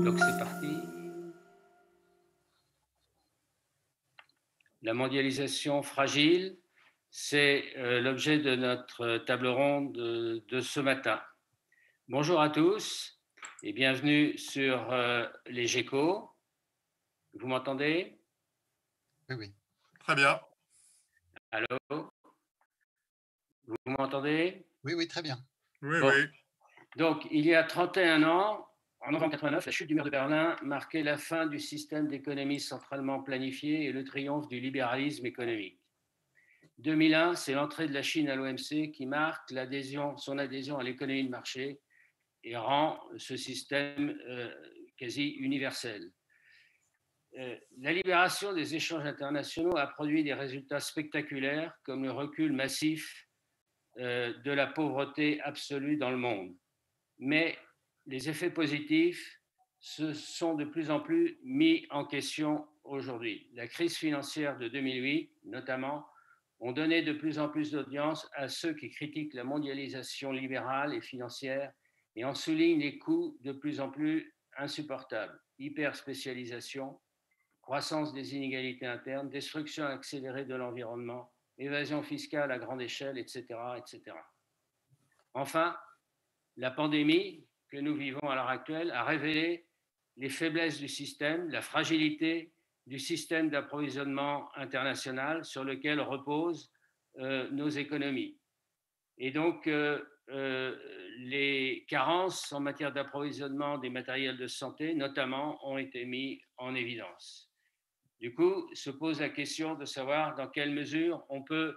Donc c'est parti. La mondialisation fragile, c'est l'objet de notre table ronde de ce matin. Bonjour à tous et bienvenue sur les GECO. Vous m'entendez? Oui, oui. Très bien. Allô? Vous m'entendez? Oui, oui, très bien. Oui, Bon. oui. Donc, il y a 31 ans, en novembre 89, la chute du mur de Berlin marquait la fin du système d'économie centralement planifié et le triomphe du libéralisme économique. 2001, c'est l'entrée de la Chine à l'OMC qui marque son adhésion à l'économie de marché et rend ce système quasi universel. La libération des échanges internationaux a produit des résultats spectaculaires comme le recul massif de la pauvreté absolue dans le monde. Mais les effets positifs se sont de plus en plus mis en question aujourd'hui. La crise financière de 2008, notamment, ont donné de plus en plus d'audience à ceux qui critiquent la mondialisation libérale et financière et en soulignent les coûts de plus en plus insupportables. Hyperspécialisation, croissance des inégalités internes, destruction accélérée de l'environnement, évasion fiscale à grande échelle, etc., etc. Enfin, la pandémie que nous vivons à l'heure actuelle a révélé les faiblesses du système, la fragilité du système d'approvisionnement international sur lequel reposent nos économies. Et donc, les carences en matière d'approvisionnement des matériels de santé, notamment, ont été mis en évidence. Du coup, se pose la question de savoir dans quelle mesure on peut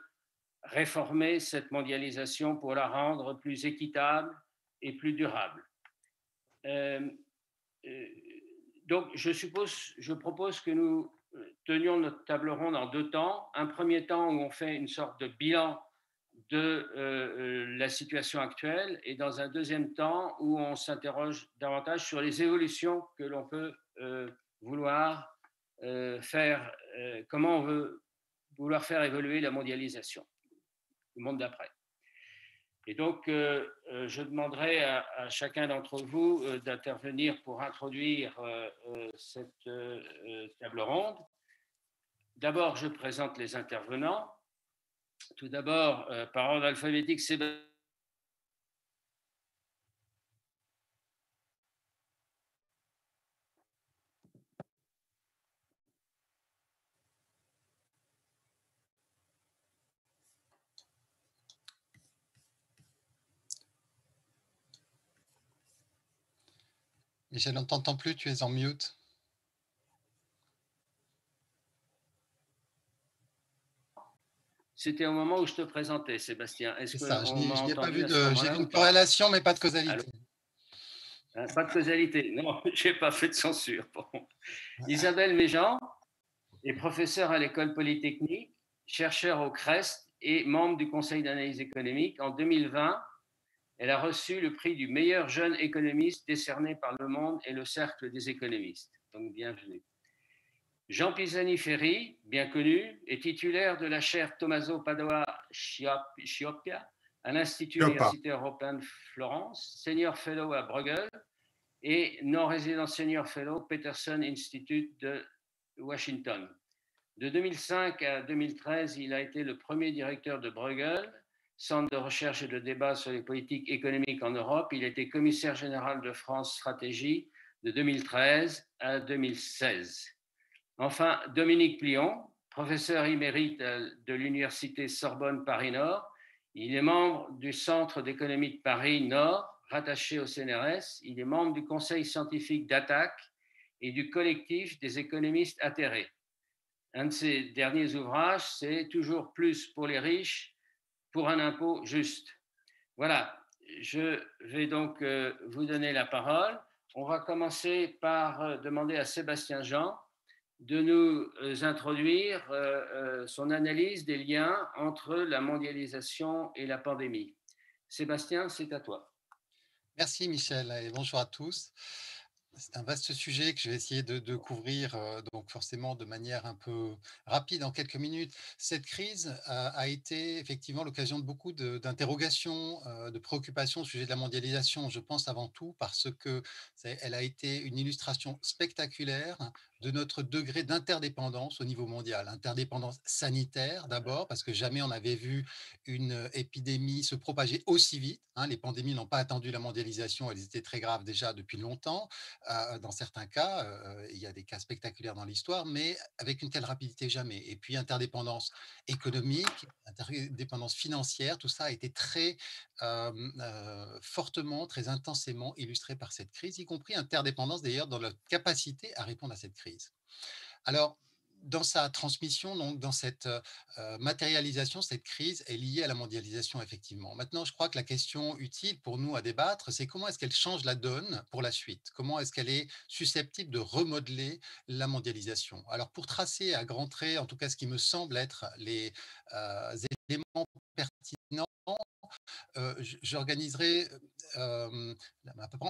réformer cette mondialisation pour la rendre plus équitable et plus durable. Donc, je propose que nous tenions notre table ronde en deux temps. Un premier temps où on fait une sorte de bilan de la situation actuelle et dans un deuxième temps où on s'interroge davantage sur les évolutions que l'on peut vouloir faire, comment on veut vouloir faire évoluer la mondialisation, le monde d'après. Et donc, je demanderai à chacun d'entre vous d'intervenir pour introduire cette table ronde. D'abord, je présente les intervenants. Tout d'abord, par ordre alphabétique, Sébastien. Michel, on ne t'entend plus, tu es en mute. C'était au moment où je te présentais, Sébastien. C'est ça, je qu'on m'a n'ai pas entendu vu à ce moment-là j'ai vu ou une pas? corrélation, mais pas de causalité. Pas de causalité, non, je n'ai pas fait de censure. Bon. Isabelle Méjean est professeure à l'École Polytechnique, chercheur au CREST et membre du Conseil d'analyse économique. En 2020, elle a reçu le prix du meilleur jeune économiste décerné par Le Monde et le Cercle des économistes. Donc, bienvenue. Jean Pisani-Ferry, bien connu, est titulaire de la chaire Tommaso Padoa Schioppa à l'Institut universitaire européen de Florence, senior fellow à Bruegel et non-résident senior fellow Peterson Institute de Washington. De 2005 à 2013, il a été le premier directeur de Bruegel, centre de recherche et de débat sur les politiques économiques en Europe. Il a été commissaire général de France Stratégie de 2013 à 2016. Enfin, Dominique Plion, professeur émérite de l'Université Sorbonne Paris-Nord. Il est membre du Centre d'économie de Paris-Nord, rattaché au CNRS. Il est membre du conseil scientifique d'ATTAC et du collectif des économistes atterrés. Un de ses derniers ouvrages, c'est Toujours plus pour les riches, pour un impôt juste. Voilà, je vais donc vous donner la parole. On va commencer par demander à Sébastien Jean de nous introduire son analyse des liens entre la mondialisation et la pandémie. Sébastien, c'est à toi. Merci Michel et bonjour à tous. C'est un vaste sujet que je vais essayer de couvrir, donc forcément de manière un peu rapide en quelques minutes. Cette crise a été effectivement l'occasion de beaucoup d'interrogations, de préoccupations au sujet de la mondialisation. Je pense avant tout parce que elle a été une illustration spectaculaire de notre degré d'interdépendance au niveau mondial. Interdépendance sanitaire d'abord, parce que jamais on n'avait vu une épidémie se propager aussi vite, hein. Les pandémies n'ont pas attendu la mondialisation, elles étaient très graves déjà depuis longtemps. Dans certains cas, il y a des cas spectaculaires dans l'histoire, mais avec une telle rapidité, jamais. Et puis interdépendance économique, interdépendance financière, tout ça a été très fortement, très intensément illustré par cette crise, y compris interdépendance d'ailleurs dans notre capacité à répondre à cette crise. Alors, dans sa transmission, donc dans cette matérialisation, cette crise est liée à la mondialisation, effectivement. Maintenant, je crois que la question utile pour nous à débattre, c'est comment est-ce qu'elle change la donne pour la suite? Comment est-ce qu'elle est susceptible de remodeler la mondialisation? Alors, pour tracer à grands traits, en tout cas, ce qui me semble être les éléments pertinents, j'organiserai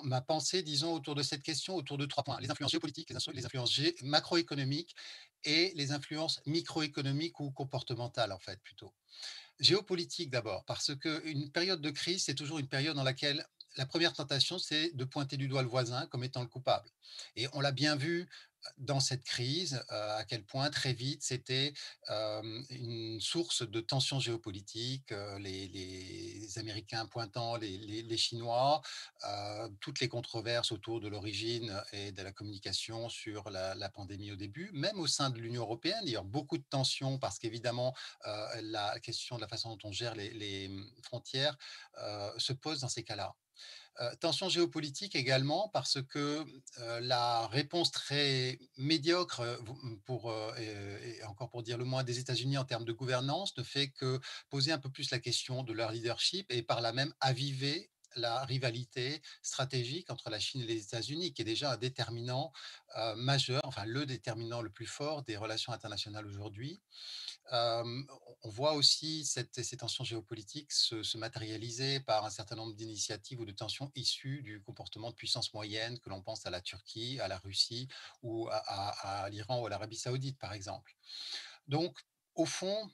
ma pensée, disons, autour de cette question, autour de 3 points. Les influences géopolitiques, les influences macroéconomiques et les influences microéconomiques ou comportementales, en fait, plutôt. Géopolitique d'abord, parce qu'une période de crise, c'est toujours une période dans laquelle la première tentation, c'est de pointer du doigt le voisin comme étant le coupable. Et on l'a bien vu dans cette crise, à quel point très vite c'était une source de tensions géopolitiques, les Américains pointant les Chinois, toutes les controverses autour de l'origine et de la communication sur la pandémie au début, même au sein de l'Union européenne, d'ailleurs beaucoup de tensions parce qu'évidemment, la question de la façon dont on gère les frontières se pose dans ces cas-là. Tensions géopolitiques également parce que la réponse très médiocre, et encore pour dire le moins, des États-Unis en termes de gouvernance ne fait que poser un peu plus la question de leur leadership et par là même aviver la rivalité stratégique entre la Chine et les États-Unis, qui est déjà un déterminant majeur, enfin le déterminant le plus fort des relations internationales aujourd'hui. On voit aussi ces tensions géopolitiques se matérialiser par un certain nombre d'initiatives ou de tensions issues du comportement de puissances moyennes, que l'on pense à la Turquie, à la Russie ou à l'Iran ou à l'Arabie saoudite, par exemple. Donc, au fond,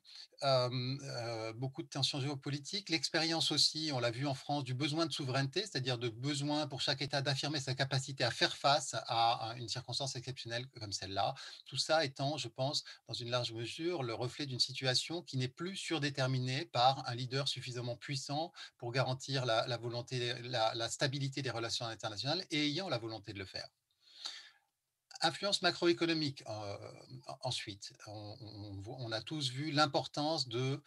beaucoup de tensions géopolitiques. L'expérience aussi, on l'a vu en France, du besoin de souveraineté, c'est-à-dire de besoin pour chaque État d'affirmer sa capacité à faire face à une circonstance exceptionnelle comme celle-là. Tout ça étant, je pense, dans une large mesure, le reflet d'une situation qui n'est plus surdéterminée par un leader suffisamment puissant pour garantir la volonté, la stabilité des relations internationales et ayant la volonté de le faire. Influence macroéconomique, ensuite. On a tous vu l'importance de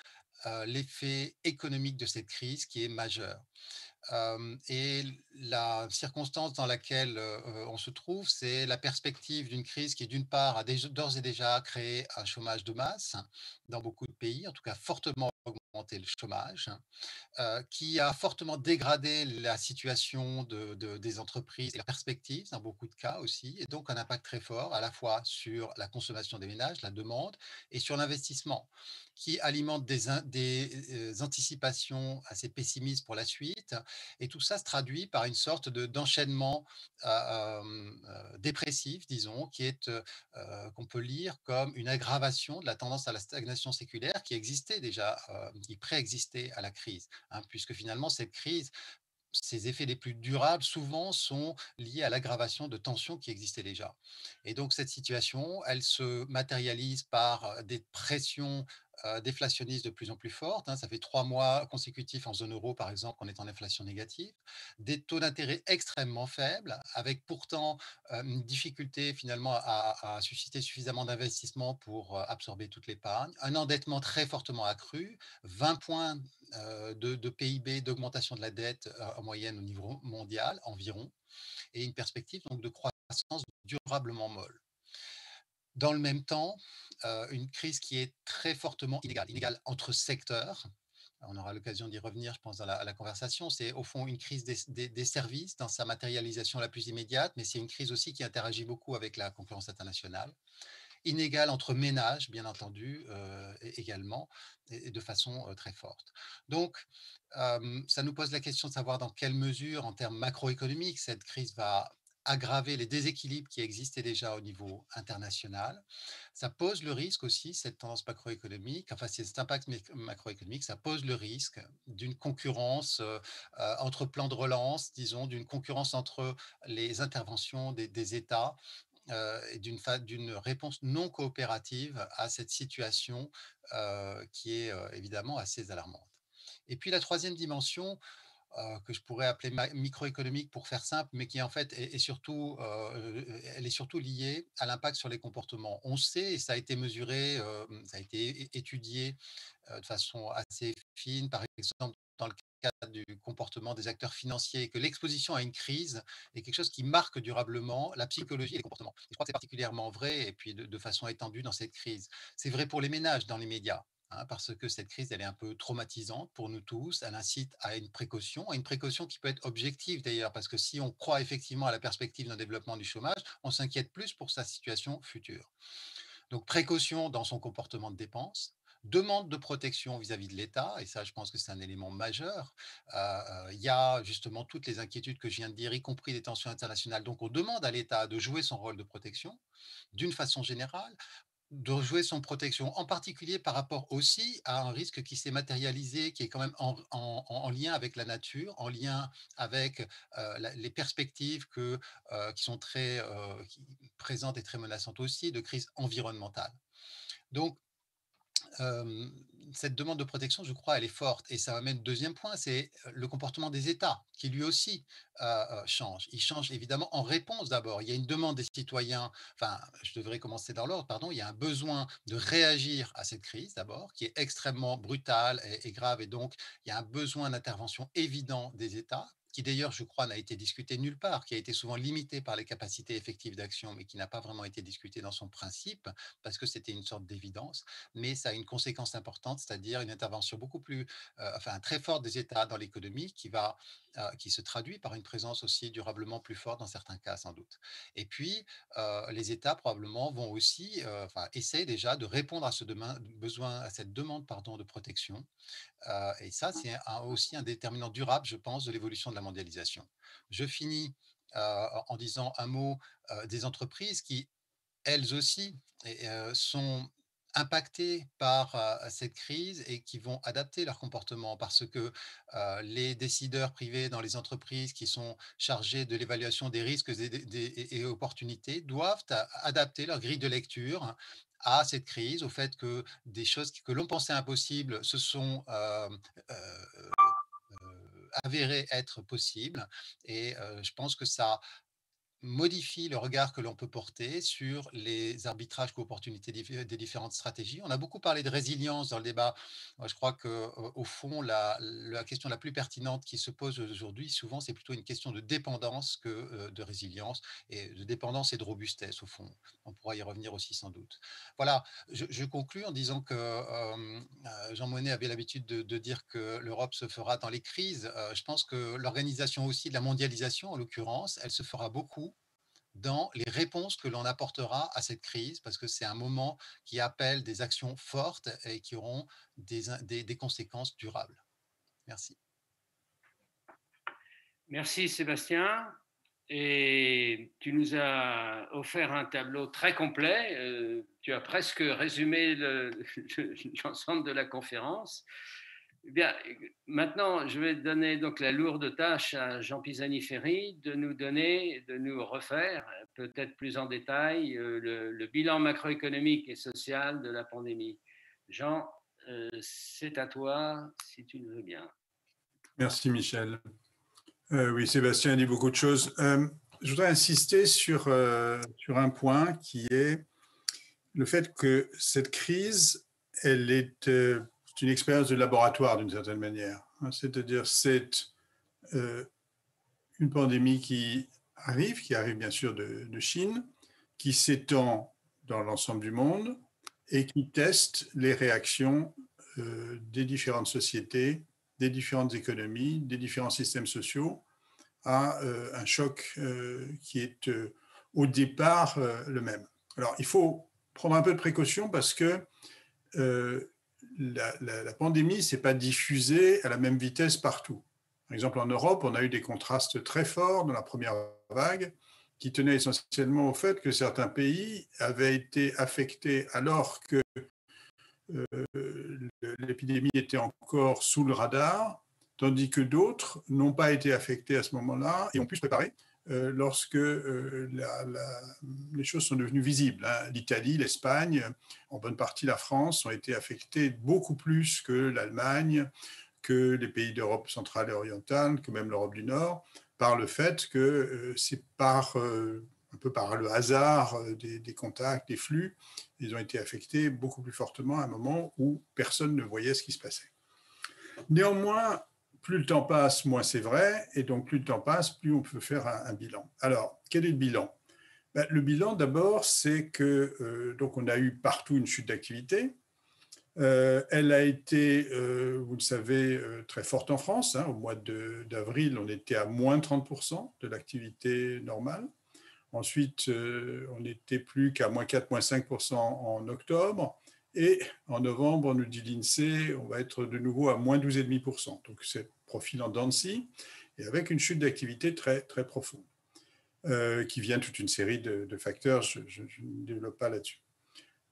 l'effet économique de cette crise qui est majeur. Et la circonstance dans laquelle on se trouve, c'est la perspective d'une crise qui, d'une part, a d'ores et déjà créé un chômage de masse dans beaucoup de pays, en tout cas fortement augmenté le chômage, qui a fortement dégradé la situation des entreprises et leurs perspectives dans beaucoup de cas aussi, et donc un impact très fort à la fois sur la consommation des ménages, la demande, et sur l'investissement, qui alimente des anticipations assez pessimistes pour la suite. Et tout ça se traduit par une sorte d'enchaînement dépressif, disons, qu'on peut lire comme une aggravation de la tendance à la stagnation séculaire qui existait déjà, qui préexistait à la crise, hein, puisque finalement cette crise, ses effets les plus durables, souvent, sont liés à l'aggravation de tensions qui existaient déjà. Et donc cette situation, elle se matérialise par des pressions déflationnistes de plus en plus fortes, hein. Ça fait 3 mois consécutifs en zone euro, par exemple, qu'on est en inflation négative. Des taux d'intérêt extrêmement faibles, avec pourtant une difficulté finalement à susciter suffisamment d'investissements pour absorber toute l'épargne. Un endettement très fortement accru, 20 points de PIB, d'augmentation de la dette en moyenne au niveau mondial environ, et une perspective donc de croissance durablement molle. Dans le même temps, une crise qui est très fortement inégale, inégale entre secteurs. On aura l'occasion d'y revenir, je pense, dans la conversation. C'est au fond une crise des services dans sa matérialisation la plus immédiate, mais c'est une crise aussi qui interagit beaucoup avec la concurrence internationale. Inégale entre ménages, bien entendu, également, et de façon très forte. Donc, ça nous pose la question de savoir dans quelle mesure, en termes macroéconomiques, cette crise va aggraver les déséquilibres qui existaient déjà au niveau international. Ça pose le risque aussi, cette tendance macroéconomique, enfin cet impact macroéconomique, ça pose le risque d'une concurrence entre plans de relance, disons, d'une concurrence entre les interventions des États et d'une réponse non coopérative à cette situation qui est évidemment assez alarmante. Et puis la troisième dimension, que je pourrais appeler microéconomique pour faire simple, mais qui en fait est surtout, elle est surtout liée à l'impact sur les comportements. On sait, et ça a été mesuré, ça a été étudié de façon assez fine, par exemple dans le cadre du comportement des acteurs financiers, que l'exposition à une crise est quelque chose qui marque durablement la psychologie et les comportements. Et je crois que c'est particulièrement vrai, et puis de façon étendue dans cette crise. C'est vrai pour les ménages dans les médias. Parce que cette crise, elle est un peu traumatisante pour nous tous. Elle incite à une précaution qui peut être objective d'ailleurs, parce que si on croit effectivement à la perspective d'un développement du chômage, on s'inquiète plus pour sa situation future. Donc précaution dans son comportement de dépense, demande de protection vis-à-vis de l'État, et ça je pense que c'est un élément majeur. Il y a justement toutes les inquiétudes que je viens de dire, y compris les tensions internationales. Donc on demande à l'État de jouer son rôle de protection d'une façon générale, de jouer son protection, en particulier par rapport aussi à un risque qui s'est matérialisé, qui est quand même en lien avec la nature, en lien avec les perspectives qui sont très présentes et très menaçantes aussi, de crise environnementale. Donc, euh, cette demande de protection, je crois, elle est forte. Et ça m'amène au deuxième point, c'est le comportement des États, qui lui aussi change. Il change évidemment en réponse d'abord. Il y a une demande des citoyens, enfin, je devrais commencer dans l'ordre, pardon, il y a un besoin de réagir à cette crise d'abord, qui est extrêmement brutale et grave. Et donc, il y a un besoin d'intervention évident des États, qui d'ailleurs, je crois, n'a été discuté nulle part, qui a été souvent limité par les capacités effectives d'action, mais qui n'a pas vraiment été discuté dans son principe, parce que c'était une sorte d'évidence, mais ça a une conséquence importante, c'est-à-dire une intervention beaucoup plus, enfin très forte des États dans l'économie qui se traduit par une présence aussi durablement plus forte dans certains cas sans doute. Et puis les États probablement vont aussi, enfin essaient déjà de répondre à ce besoin, à cette demande pardon de protection. Et ça c'est aussi un déterminant durable, je pense, de l'évolution de la mondialisation. Je finis en disant un mot des entreprises qui elles aussi sont impactées par cette crise et qui vont adapter leur comportement parce que les décideurs privés dans les entreprises qui sont chargés de l'évaluation des risques et opportunités doivent adapter leur grille de lecture à cette crise, au fait que des choses que l'on pensait impossibles se sont avérées être possibles. Et je pense que ça modifie le regard que l'on peut porter sur les arbitrages qu'opportunités des différentes stratégies. On a beaucoup parlé de résilience dans le débat. Moi, je crois que au fond, la question la plus pertinente qui se pose aujourd'hui, souvent, c'est plutôt une question de dépendance que de résilience, et de dépendance et de robustesse, au fond. On pourra y revenir aussi sans doute. Voilà, je conclus en disant que Jean Monnet avait l'habitude de dire que l'Europe se fera dans les crises. Je pense que l'organisation aussi de la mondialisation, en l'occurrence, elle se fera beaucoup dans les réponses que l'on apportera à cette crise, parce que c'est un moment qui appelle des actions fortes et qui auront des conséquences durables. Merci. Merci Sébastien. Et tu nous as offert un tableau très complet. Tu as presque résumé l'ensemble de la conférence. Eh bien, maintenant, je vais donner donc la lourde tâche à Jean Pisani-Ferry de nous refaire, peut-être plus en détail, le bilan macroéconomique et social de la pandémie. Jean, c'est à toi, si tu le veux bien. Merci Michel. Oui, Sébastien a dit beaucoup de choses. Je voudrais insister sur un point qui est le fait que cette crise, elle est une expérience de laboratoire d'une certaine manière. C'est-à-dire, c'est une pandémie qui arrive bien sûr de Chine, qui s'étend dans l'ensemble du monde et qui teste les réactions des différentes sociétés, des différentes économies, des différents systèmes sociaux à un choc qui est au départ le même. Alors, il faut prendre un peu de précaution parce que la pandémie ne s'est pas diffusée à la même vitesse partout. Par exemple, en Europe, on a eu des contrastes très forts dans la première vague qui tenait essentiellement au fait que certains pays avaient été affectés alors que l'épidémie était encore sous le radar, tandis que d'autres n'ont pas été affectés à ce moment-là et ont pu se préparer lorsque les choses sont devenues visibles. Hein. L'Italie, l'Espagne, en bonne partie la France ont été affectés beaucoup plus que l'Allemagne, que les pays d'Europe centrale et orientale, que même l'Europe du Nord, par le fait que c'est un peu par le hasard des contacts, des flux, ils ont été affectés beaucoup plus fortement à un moment où personne ne voyait ce qui se passait. Néanmoins, plus le temps passe, moins c'est vrai, et donc plus le temps passe, plus on peut faire un bilan. Alors, quel est le bilan? Le bilan, d'abord, c'est que donc on a eu partout une chute d'activité. Elle a été, vous le savez, très forte en France. Hein. Au mois d'avril, on était à moins 30% de l'activité normale. Ensuite, on n'était plus qu'à moins 4, moins 5% en octobre. Et en novembre, on nous dit l'INSEE, on va être de nouveau à moins 12,5%. Donc, c'est profil en dents de scie, et avec une chute d'activité très, très profonde, qui vient toute une série de facteurs. Je ne développe pas là-dessus.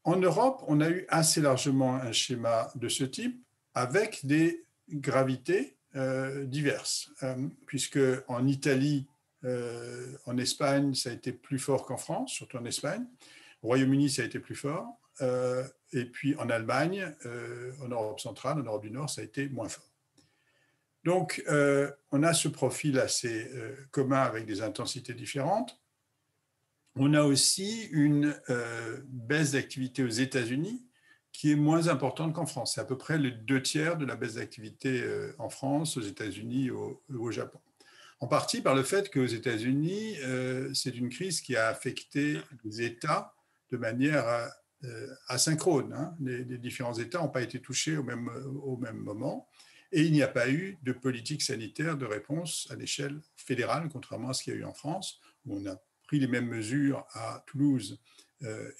En Europe, on a eu assez largement un schéma de ce type, avec des gravités diverses, puisque en Italie, en Espagne, ça a été plus fort qu'en France, surtout en Espagne. Au Royaume-Uni, ça a été plus fort. Et puis en Allemagne, en Europe centrale, en Europe du Nord, ça a été moins fort. Donc, on a ce profil assez commun avec des intensités différentes. On a aussi une baisse d'activité aux États-Unis qui est moins importante qu'en France. C'est à peu près les 2/3 de la baisse d'activité en France, aux États-Unis ou au Japon. En partie par le fait qu'aux États-Unis, c'est une crise qui a affecté les États de manière asynchrone. Hein. Les différents États n'ont pas été touchés au même moment. Et il n'y a pas eu de politique sanitaire de réponse à l'échelle fédérale, contrairement à ce qu'il y a eu en France, où on a pris les mêmes mesures à Toulouse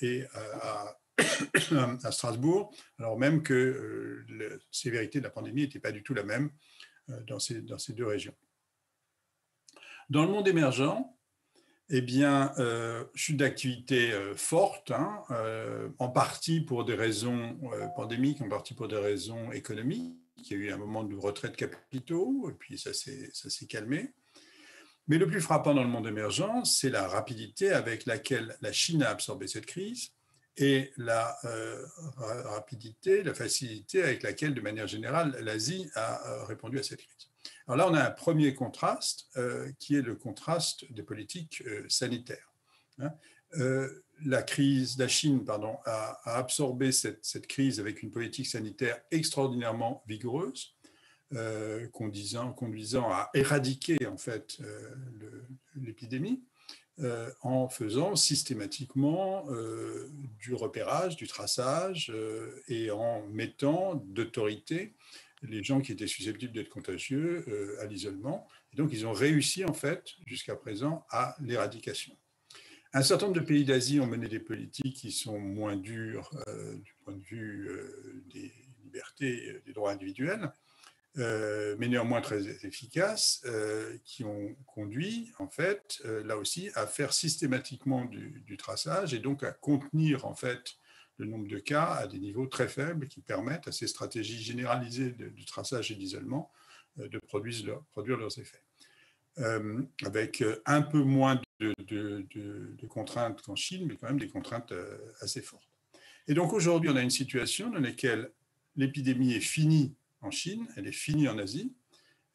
et à Strasbourg, alors même que la sévérité de la pandémie n'était pas du tout la même dans ces deux régions. Dans le monde émergent, eh bien, chute d'activité forte, hein, en partie pour des raisons pandémiques, en partie pour des raisons économiques. Il y a eu un moment de retrait de capitaux, et puis ça s'est calmé. Mais le plus frappant dans le monde émergent, c'est la rapidité avec laquelle la Chine a absorbé cette crise et la rapidité, la facilité avec laquelle, de manière générale, l'Asie a répondu à cette crise. Alors là, on a un premier contraste qui est le contraste des politiques sanitaires. Hein. La Chine a absorbé cette crise avec une politique sanitaire extraordinairement vigoureuse, conduisant à éradiquer en fait l'épidémie en faisant systématiquement du repérage, du traçage et en mettant d'autorité les gens qui étaient susceptibles d'être contagieux à l'isolement. Et donc, ils ont réussi, en fait, jusqu'à présent, à l'éradication. Un certain nombre de pays d'Asie ont mené des politiques qui sont moins dures du point de vue des libertés, des droits individuels, mais néanmoins très efficaces, qui ont conduit, en fait, là aussi, à faire systématiquement du traçage et donc à contenir, en fait, le nombre de cas à des niveaux très faibles qui permettent à ces stratégies généralisées de traçage et d'isolement de produire leurs effets. Avec un peu moins de contraintes qu'en Chine, mais quand même des contraintes assez fortes. Et donc aujourd'hui, on a une situation dans laquelle l'épidémie est finie en Chine, elle est finie en Asie,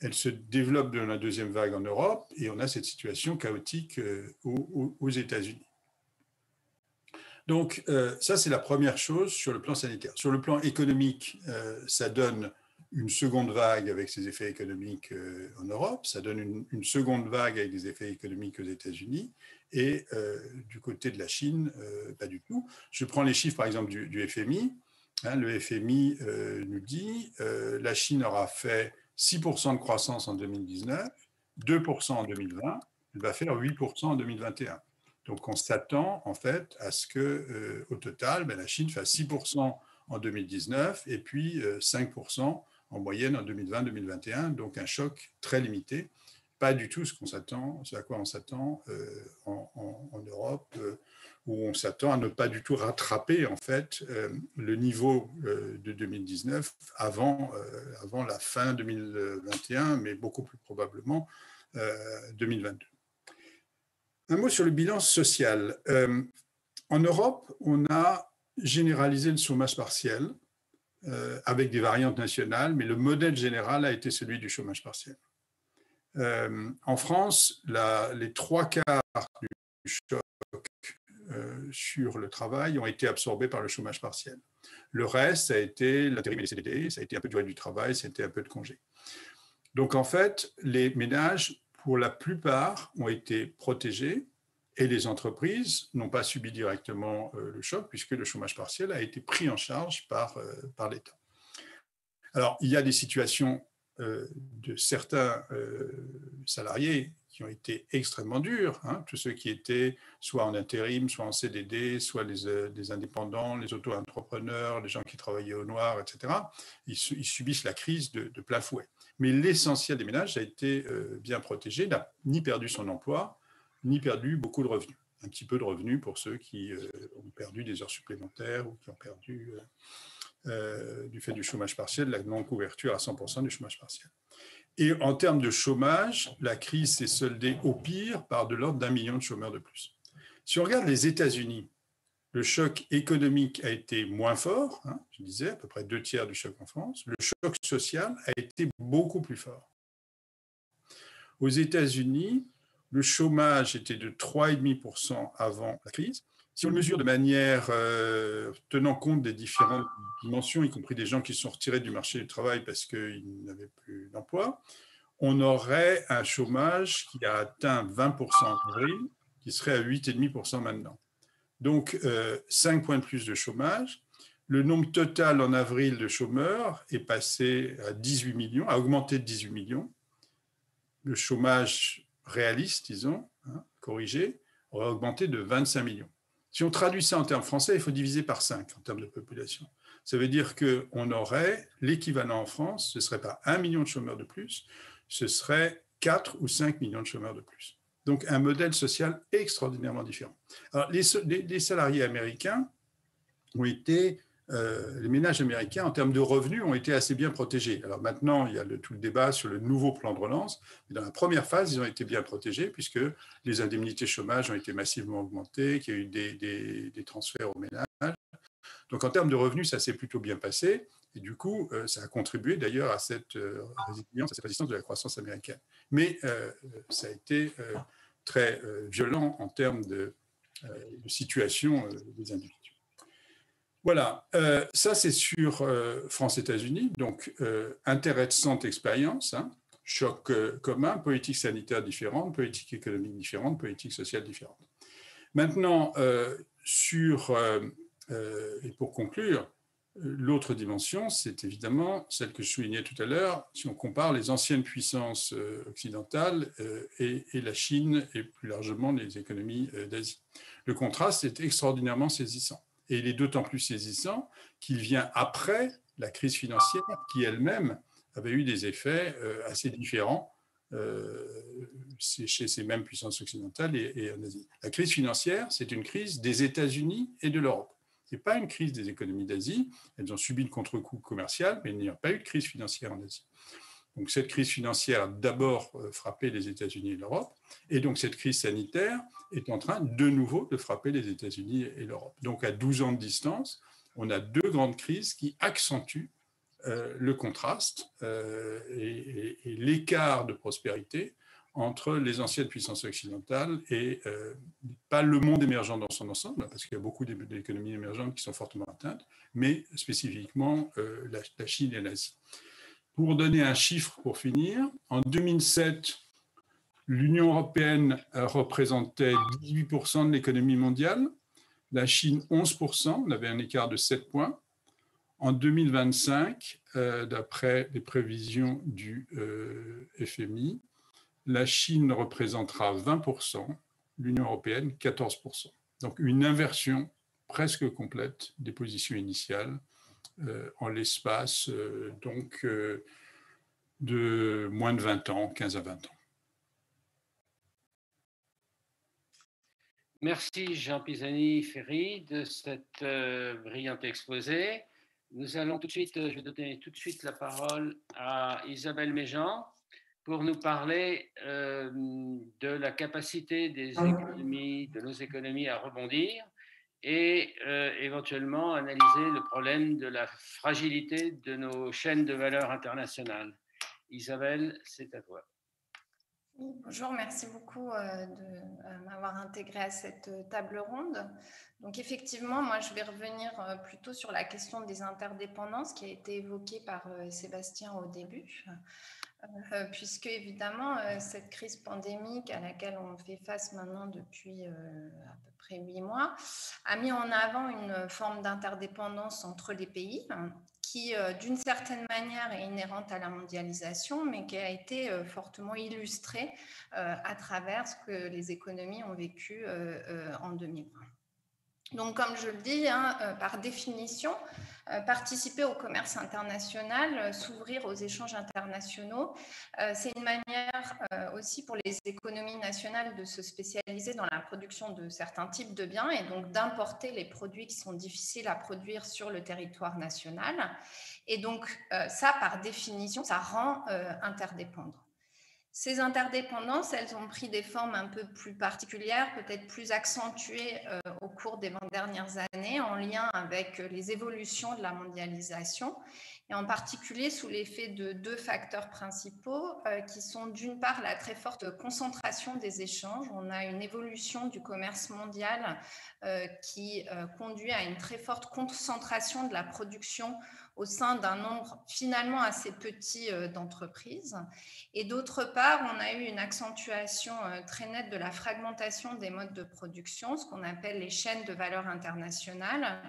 elle se développe dans la deuxième vague en Europe, et on a cette situation chaotique aux États-Unis. Donc, ça, c'est la première chose sur le plan sanitaire. Sur le plan économique, ça donne une seconde vague avec ses effets économiques en Europe, ça donne une seconde vague avec des effets économiques aux États-Unis, et du côté de la Chine, pas du tout. Je prends les chiffres, par exemple, du FMI. Hein, le FMI nous dit la Chine aura fait 6% de croissance en 2019, 2% en 2020, elle va faire 8% en 2021. Donc, on s'attend en fait à ce que, au total, la Chine fasse 6% en 2019 et puis 5% en moyenne en 2020-2021. Donc, un choc très limité pas du tout ce à quoi on s'attend en Europe, où on s'attend à ne pas du tout rattraper en fait le niveau de 2019 avant la fin 2021, mais beaucoup plus probablement 2022. Un mot sur le bilan social. En Europe, on a généralisé le chômage partiel avec des variantes nationales, mais le modèle général a été celui du chômage partiel. En France, les 3/4 du choc sur le travail ont été absorbés par le chômage partiel. Le reste, ça a été l'intérim et les CDD, ça a été un peu de durée du travail, ça a été un peu de congé. Donc en fait, les ménages, pour la plupart, ont été protégés et les entreprises n'ont pas subi directement le choc puisque le chômage partiel a été pris en charge par l'État. Alors, il y a des situations de certains salariés qui ont été extrêmement durs, hein, tous ceux qui étaient soit en intérim, soit en CDD, soit les indépendants, les auto-entrepreneurs, les gens qui travaillaient au noir, etc. Ils subissent la crise de plein fouet. Mais l'essentiel des ménages a été bien protégé, n'a ni perdu son emploi, ni perdu beaucoup de revenus. Un petit peu de revenus pour ceux qui ont perdu des heures supplémentaires ou qui ont perdu... du fait du chômage partiel, la non-couverture à 100% du chômage partiel. Et en termes de chômage, la crise s'est soldée au pire par de l'ordre d'1 million de chômeurs de plus. Si on regarde les États-Unis, le choc économique a été moins fort, hein, je disais, à peu près 2/3 du choc en France. Le choc social a été beaucoup plus fort. Aux États-Unis, le chômage était de 3,5% avant la crise. Si on le mesure de manière tenant compte des différentes dimensions, y compris des gens qui sont retirés du marché du travail parce qu'ils n'avaient plus d'emploi, on aurait un chômage qui a atteint 20% en avril, qui serait à 8,5% maintenant. Donc, 5 points de plus de chômage. Le nombre total en avril de chômeurs est passé à 18 millions, a augmenté de 18 millions. Le chômage réaliste, disons, hein, corrigé, aurait augmenté de 25 millions. Si on traduit ça en termes français, il faut diviser par 5 en termes de population. Ça veut dire qu'on aurait l'équivalent en France, ce ne serait pas 1 million de chômeurs de plus, ce serait 4 ou 5 millions de chômeurs de plus. Donc un modèle social extraordinairement différent. Alors, les salariés américains ont été, les ménages américains en termes de revenus ont été assez bien protégés. Alors maintenant, il y a tout le débat sur le nouveau plan de relance, mais dans la première phase, ils ont été bien protégés puisque les indemnités chômage ont été massivement augmentées, qu'il y a eu des transferts aux ménages. Donc en termes de revenus, ça s'est plutôt bien passé. Et du coup, ça a contribué d'ailleurs à cette résilience, à cette résistance de la croissance américaine. Mais ça a été très violent en termes de situation des individus. Voilà, ça c'est sur France-États-Unis, donc intéressante expérience, hein, choc commun, politique sanitaire différente, politique économique différente, politique sociale différente. Maintenant, et pour conclure, l'autre dimension, c'est évidemment celle que je soulignais tout à l'heure, si on compare les anciennes puissances occidentales et la Chine et plus largement les économies d'Asie. Le contraste est extraordinairement saisissant. Et il est d'autant plus saisissant qu'il vient après la crise financière qui elle-même avait eu des effets assez différents chez ces mêmes puissances occidentales et en Asie. La crise financière, c'est une crise des États-Unis et de l'Europe. Ce n'est pas une crise des économies d'Asie. Elles ont subi le contre-coup commercial, mais il n'y a pas eu de crise financière en Asie. Donc cette crise financière a d'abord frappé les États-Unis et l'Europe, et donc cette crise sanitaire est en train de nouveau de frapper les États-Unis et l'Europe. Donc à 12 ans de distance, on a deux grandes crises qui accentuent le contraste et l'écart de prospérité entre les anciennes puissances occidentales et pas le monde émergent dans son ensemble, parce qu'il y a beaucoup d'économies émergentes qui sont fortement atteintes, mais spécifiquement la Chine et l'Asie. Pour donner un chiffre pour finir, en 2007, l'Union européenne représentait 18% de l'économie mondiale, la Chine 11%, on avait un écart de 7 points. En 2025, d'après les prévisions du FMI, la Chine représentera 20%, l'Union européenne 14%. Donc une inversion presque complète des positions initiales en l'espace de moins de 20 ans, 15 à 20 ans. Merci Jean Pisani-Ferry de cet brillant exposé. Nous allons tout de suite, je vais donner tout de suite la parole à Isabelle Méjean pour nous parler de la capacité des économies, de nos économies à rebondir et éventuellement analyser le problème de la fragilité de nos chaînes de valeur internationales. Isabelle, c'est à toi. Bonjour, merci beaucoup de m'avoir intégré à cette table ronde. Donc effectivement, moi je vais revenir plutôt sur la question des interdépendances qui a été évoquée par Sébastien au début, puisque évidemment cette crise pandémique à laquelle on fait face maintenant depuis à peu près 8 mois a mis en avant une forme d'interdépendance entre les pays qui, d'une certaine manière, est inhérente à la mondialisation, mais qui a été fortement illustrée à travers ce que les économies ont vécu en 2020. Donc, comme je le dis, par définition, participer au commerce international, s'ouvrir aux échanges internationaux, c'est une manière aussi pour les économies nationales de se spécialiser dans la production de certains types de biens et donc d'importer les produits qui sont difficiles à produire sur le territoire national. Et donc, ça, par définition, ça rend interdépendant. Ces interdépendances, elles ont pris des formes un peu plus particulières, peut-être plus accentuées au cours des 20 dernières années, en lien avec les évolutions de la mondialisation, et en particulier sous l'effet de 2 facteurs principaux, qui sont d'une part la très forte concentration des échanges. On a une évolution du commerce mondial qui conduit à une très forte concentration de la production au sein d'un nombre finalement assez petit d'entreprises. Et d'autre part, on a eu une accentuation très nette de la fragmentation des modes de production, ce qu'on appelle les chaînes de valeur internationale,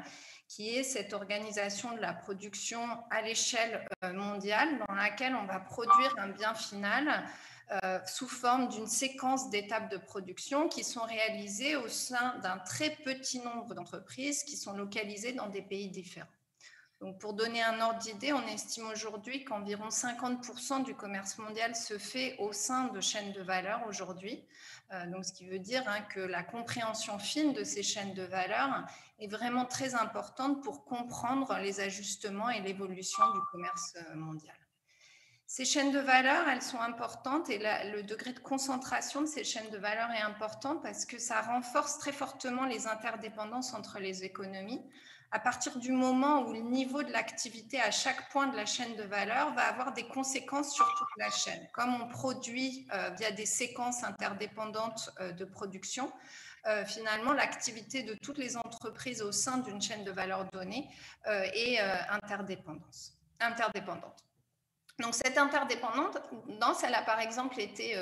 qui est cette organisation de la production à l'échelle mondiale dans laquelle on va produire un bien final sous forme d'une séquence d'étapes de production qui sont réalisées au sein d'un très petit nombre d'entreprises qui sont localisées dans des pays différents. Donc, pour donner un ordre d'idée, on estime aujourd'hui qu'environ 50% du commerce mondial se fait au sein de chaînes de valeur aujourd'hui. Donc, ce qui veut dire que la compréhension fine de ces chaînes de valeur est vraiment très importante pour comprendre les ajustements et l'évolution du commerce mondial. Ces chaînes de valeur, elles sont importantes et le degré de concentration de ces chaînes de valeur est important parce que ça renforce très fortement les interdépendances entre les économies. À partir du moment où le niveau de l'activité à chaque point de la chaîne de valeur va avoir des conséquences sur toute la chaîne. Comme on produit via des séquences interdépendantes de production, finalement, l'activité de toutes les entreprises au sein d'une chaîne de valeur donnée est interdépendante. Donc, cette interdépendance, elle a par exemple été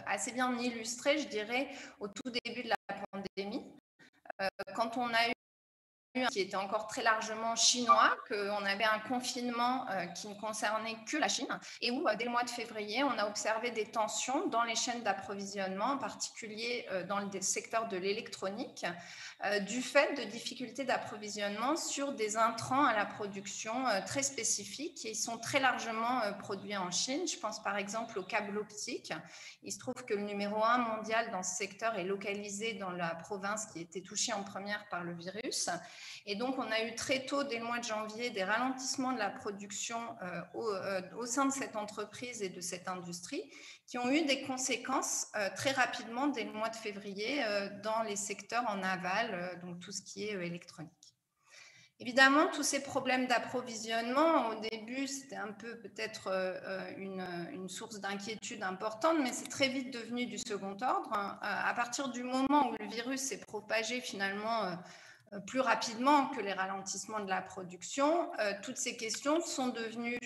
assez bien illustrée, je dirais, au tout début de la pandémie, quand on a eu qui était encore très largement chinois, qu'on avait un confinement qui ne concernait que la Chine et où, dès le mois de février, on a observé des tensions dans les chaînes d'approvisionnement, en particulier dans le secteur de l'électronique, du fait de difficultés d'approvisionnement sur des intrants à la production très spécifiques qui sont très largement produits en Chine. Je pense par exemple au câble optique. Il se trouve que le numéro 1 mondial dans ce secteur est localisé dans la province qui était touchée en première par le virus. Et donc, on a eu très tôt, dès le mois de janvier, des ralentissements de la production au sein de cette entreprise et de cette industrie qui ont eu des conséquences très rapidement dès le mois de février dans les secteurs en aval, donc tout ce qui est électronique. Évidemment, tous ces problèmes d'approvisionnement, au début, c'était un peu peut-être une source d'inquiétude importante, mais c'est très vite devenu du second ordre. À partir du moment où le virus s'est propagé finalement plus rapidement que les ralentissements de la production, toutes ces questions sont devenues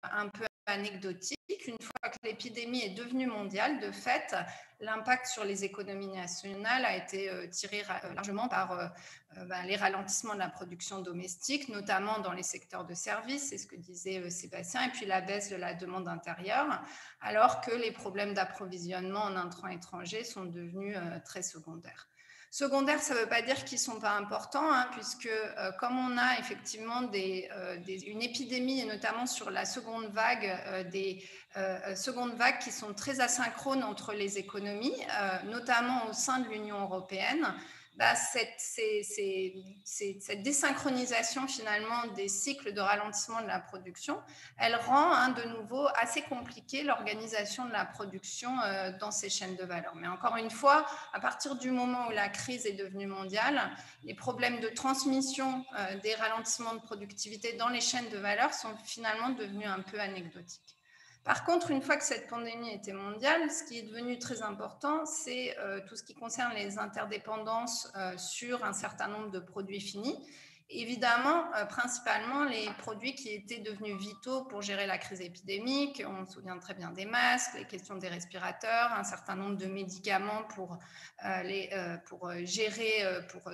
un peu anecdotiques. Une fois que l'épidémie est devenue mondiale, de fait, l'impact sur les économies nationales a été tiré largement par les ralentissements de la production domestique, notamment dans les secteurs de services, c'est ce que disait Sébastien, et puis la baisse de la demande intérieure, alors que les problèmes d'approvisionnement en intrants étrangers sont devenus très secondaires. Secondaires, ça ne veut pas dire qu'ils ne sont pas importants, puisque comme on a effectivement une épidémie, et notamment sur la seconde vague, des secondes vagues qui sont très asynchrones entre les économies, notamment au sein de l'Union européenne, cette désynchronisation finalement des cycles de ralentissement de la production, elle rend de nouveau assez compliquée l'organisation de la production dans ces chaînes de valeur. Mais encore une fois, à partir du moment où la crise est devenue mondiale, les problèmes de transmission des ralentissements de productivité dans les chaînes de valeur sont finalement devenus un peu anecdotiques. Par contre, une fois que cette pandémie était mondiale, ce qui est devenu très important, c'est tout ce qui concerne les interdépendances sur un certain nombre de produits finis. Évidemment, principalement les produits qui étaient devenus vitaux pour gérer la crise épidémique. On se souvient très bien des masques, les questions des respirateurs, un certain nombre de médicaments pour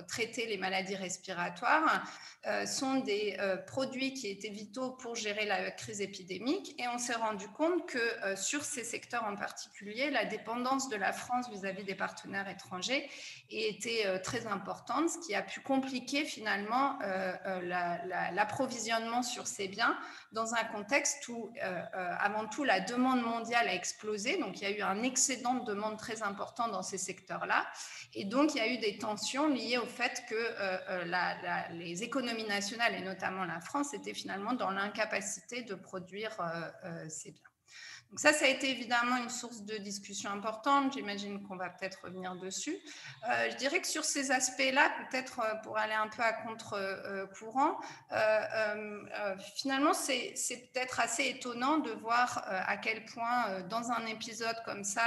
traiter les maladies respiratoires sont des produits qui étaient vitaux pour gérer la crise épidémique. Et on s'est rendu compte que sur ces secteurs en particulier, la dépendance de la France vis-à-vis des partenaires étrangers était très importante, ce qui a pu compliquer finalement l'approvisionnement sur ces biens dans un contexte où, avant tout, la demande mondiale a explosé. Donc, il y a eu un excédent de demande très important dans ces secteurs-là. Et donc, il y a eu des tensions liées au fait que les économies nationales, et notamment la France, étaient finalement dans l'incapacité de produire ces biens. Donc ça a été évidemment une source de discussion importante. J'imagine qu'on va peut-être revenir dessus. Je dirais que sur ces aspects-là, peut-être pour aller un peu à contre-courant, finalement, c'est peut-être assez étonnant de voir à quel point, dans un épisode comme ça,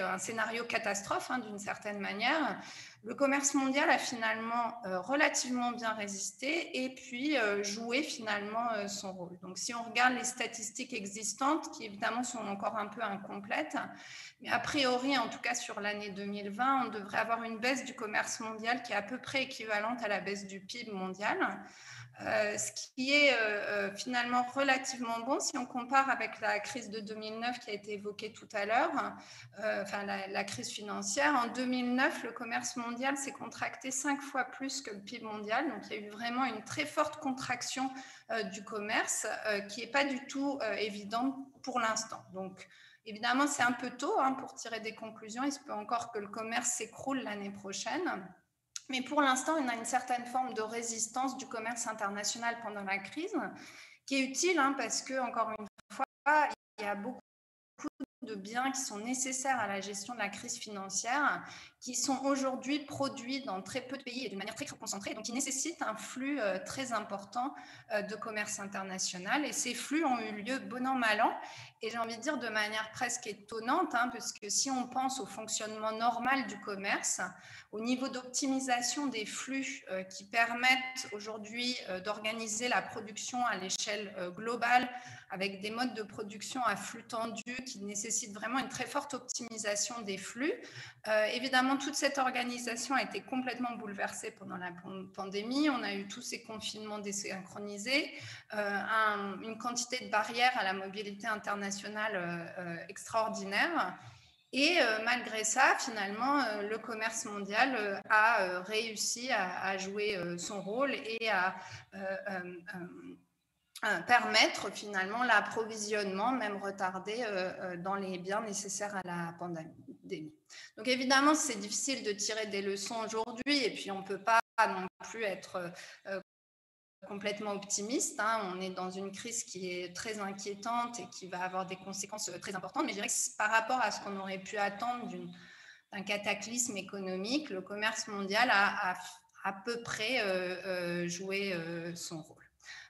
un scénario catastrophe d'une certaine manière, le commerce mondial a finalement relativement bien résisté et puis joué finalement son rôle. Donc si on regarde les statistiques existantes, qui évidemment sont encore un peu incomplètes, mais a priori, en tout cas sur l'année 2020, on devrait avoir une baisse du commerce mondial qui est à peu près équivalente à la baisse du PIB mondial. Ce qui est finalement relativement bon si on compare avec la crise de 2009 qui a été évoquée tout à l'heure, la crise financière. En 2009, le commerce mondial s'est contracté 5 fois plus que le PIB mondial. Donc, il y a eu vraiment une très forte contraction du commerce qui n'est pas du tout évidente pour l'instant. Donc, évidemment, c'est un peu tôt pour tirer des conclusions. Il se peut encore que le commerce s'écroule l'année prochaine. Mais pour l'instant, on a une certaine forme de résistance du commerce international pendant la crise, qui est utile parce que, encore une fois, il y a beaucoup de biens qui sont nécessaires à la gestion de la crise financière, qui sont aujourd'hui produits dans très peu de pays et d'une manière très concentrée, donc qui nécessitent un flux très important de commerce international. Et ces flux ont eu lieu bon an, mal an, et j'ai envie de dire de manière presque étonnante, parce que si on pense au fonctionnement normal du commerce, au niveau d'optimisation des flux qui permettent aujourd'hui d'organiser la production à l'échelle globale, avec des modes de production à flux tendu qui nécessitent vraiment une très forte optimisation des flux. Évidemment, toute cette organisation a été complètement bouleversée pendant la pandémie. On a eu tous ces confinements désynchronisés, une quantité de barrières à la mobilité internationale extraordinaire. Et malgré ça, finalement, le commerce mondial a réussi à jouer son rôle et à permettre finalement l'approvisionnement, même retardé, dans les biens nécessaires à la pandémie. Donc évidemment, c'est difficile de tirer des leçons aujourd'hui et puis on ne peut pas non plus être complètement optimiste. On est dans une crise qui est très inquiétante et qui va avoir des conséquences très importantes, mais je dirais que par rapport à ce qu'on aurait pu attendre d'un cataclysme économique, le commerce mondial a à peu près joué son rôle.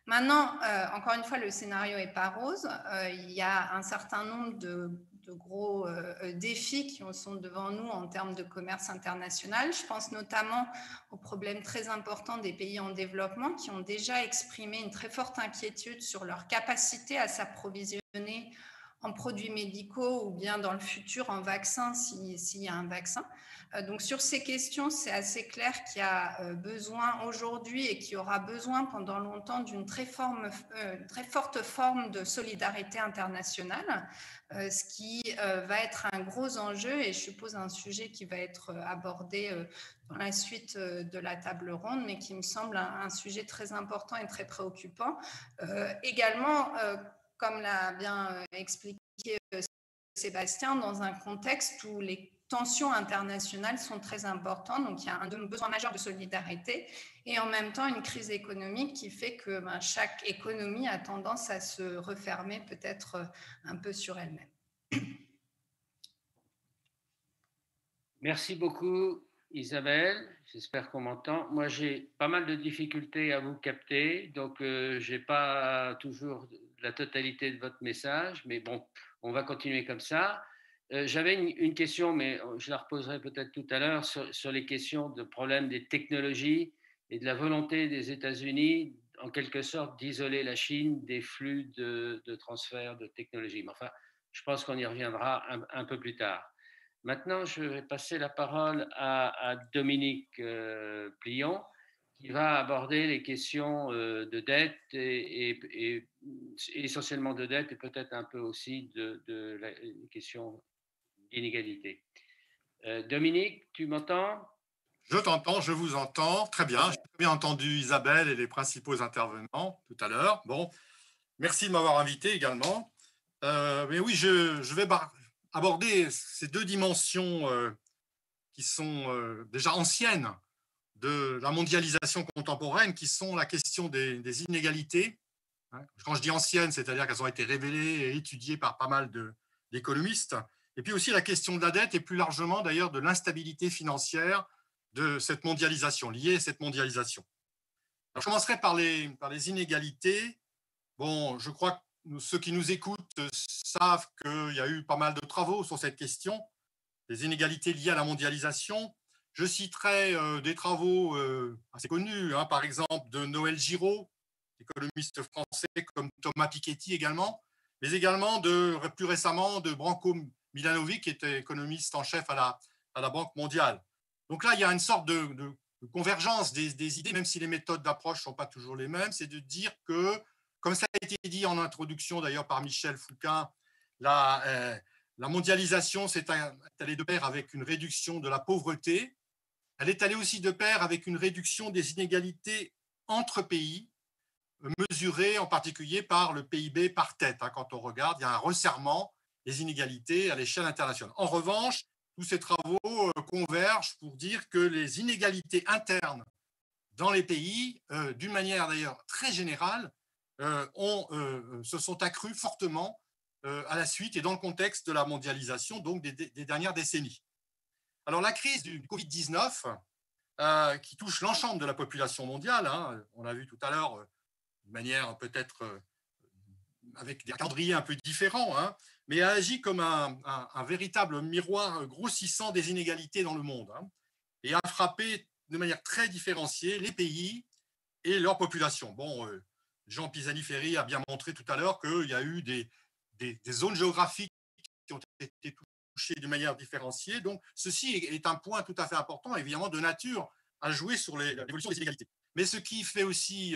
Maintenant, encore une fois, le scénario n'est pas rose. Il y a un certain nombre de gros défis qui sont devant nous en termes de commerce international. Je pense notamment aux problèmes très importants des pays en développement qui ont déjà exprimé une très forte inquiétude sur leur capacité à s'approvisionner en produits médicaux ou bien dans le futur en vaccins s'il y a un vaccin. Donc sur ces questions, c'est assez clair qu'il y a besoin aujourd'hui et qu'il y aura besoin pendant longtemps d'une très forte forme de solidarité internationale, ce qui va être un gros enjeu et je suppose un sujet qui va être abordé dans la suite de la table ronde, mais qui me semble un sujet très important et très préoccupant. Également, comme l'a bien expliqué Sébastien, dans un contexte où les tensions internationales sont très importantes. Donc, il y a un besoin majeur de solidarité et en même temps une crise économique qui fait que chaque économie a tendance à se refermer peut-être un peu sur elle-même. Merci beaucoup, Isabelle. J'espère qu'on m'entend. Moi, j'ai pas mal de difficultés à vous capter, donc je n'ai pas toujours la totalité de votre message, mais bon, on va continuer comme ça. J'avais une question, mais je la reposerai peut-être tout à l'heure, sur les questions de problèmes des technologies et de la volonté des États-Unis, en quelque sorte, d'isoler la Chine des flux de transfert de technologies. Mais enfin, je pense qu'on y reviendra un peu plus tard. Maintenant, je vais passer la parole à Dominique Plion, qui va aborder les questions de dette et essentiellement de dette et peut-être un peu aussi de la question d'inégalité. Dominique, tu m'entends? Je t'entends, je vous entends. Très bien. J'ai bien entendu Isabelle et les principaux intervenants tout à l'heure. Bon, merci de m'avoir invité également. Mais oui, je vais aborder ces deux dimensions qui sont déjà anciennes de la mondialisation contemporaine, qui sont la question des inégalités. Quand je dis anciennes, c'est-à-dire qu'elles ont été révélées et étudiées par pas mal d'économistes. Et puis aussi la question de la dette et plus largement d'ailleurs de l'instabilité financière de cette mondialisation, liée à cette mondialisation. Alors, je commencerai par les inégalités. Bon, je crois que ceux qui nous écoutent savent qu'il y a eu pas mal de travaux sur cette question, les inégalités liées à la mondialisation. Je citerai des travaux assez connus, par exemple de Noël Giraud, économiste français, comme Thomas Piketty également, mais également plus récemment de Branko Milanovic, qui était économiste en chef à la Banque mondiale. Donc là, il y a une sorte de convergence des idées, même si les méthodes d'approche ne sont pas toujours les mêmes, c'est de dire que, comme ça a été dit en introduction d'ailleurs par Michel Foucault, la mondialisation s'est allée de pair avec une réduction de la pauvreté. Elle est allée aussi de pair avec une réduction des inégalités entre pays, mesurées en particulier par le PIB par tête. Quand on regarde, il y a un resserrement des inégalités à l'échelle internationale. En revanche, tous ces travaux convergent pour dire que les inégalités internes dans les pays, d'une manière d'ailleurs très générale, se sont accrues fortement à la suite et dans le contexte de la mondialisation, donc des dernières décennies. Alors la crise du Covid-19, qui touche l'ensemble de la population mondiale, on l'a vu tout à l'heure, de manière peut-être avec des calendriers un peu différents, mais a agi comme un véritable miroir grossissant des inégalités dans le monde, et a frappé de manière très différenciée les pays et leur population. Bon, Jean Pisani-Ferry a bien montré tout à l'heure qu'il y a eu des zones géographiques qui ont été touchées de manière différenciée. Donc, ceci est un point tout à fait important, évidemment, de nature à jouer sur l'évolution des inégalités. Mais ce qui fait aussi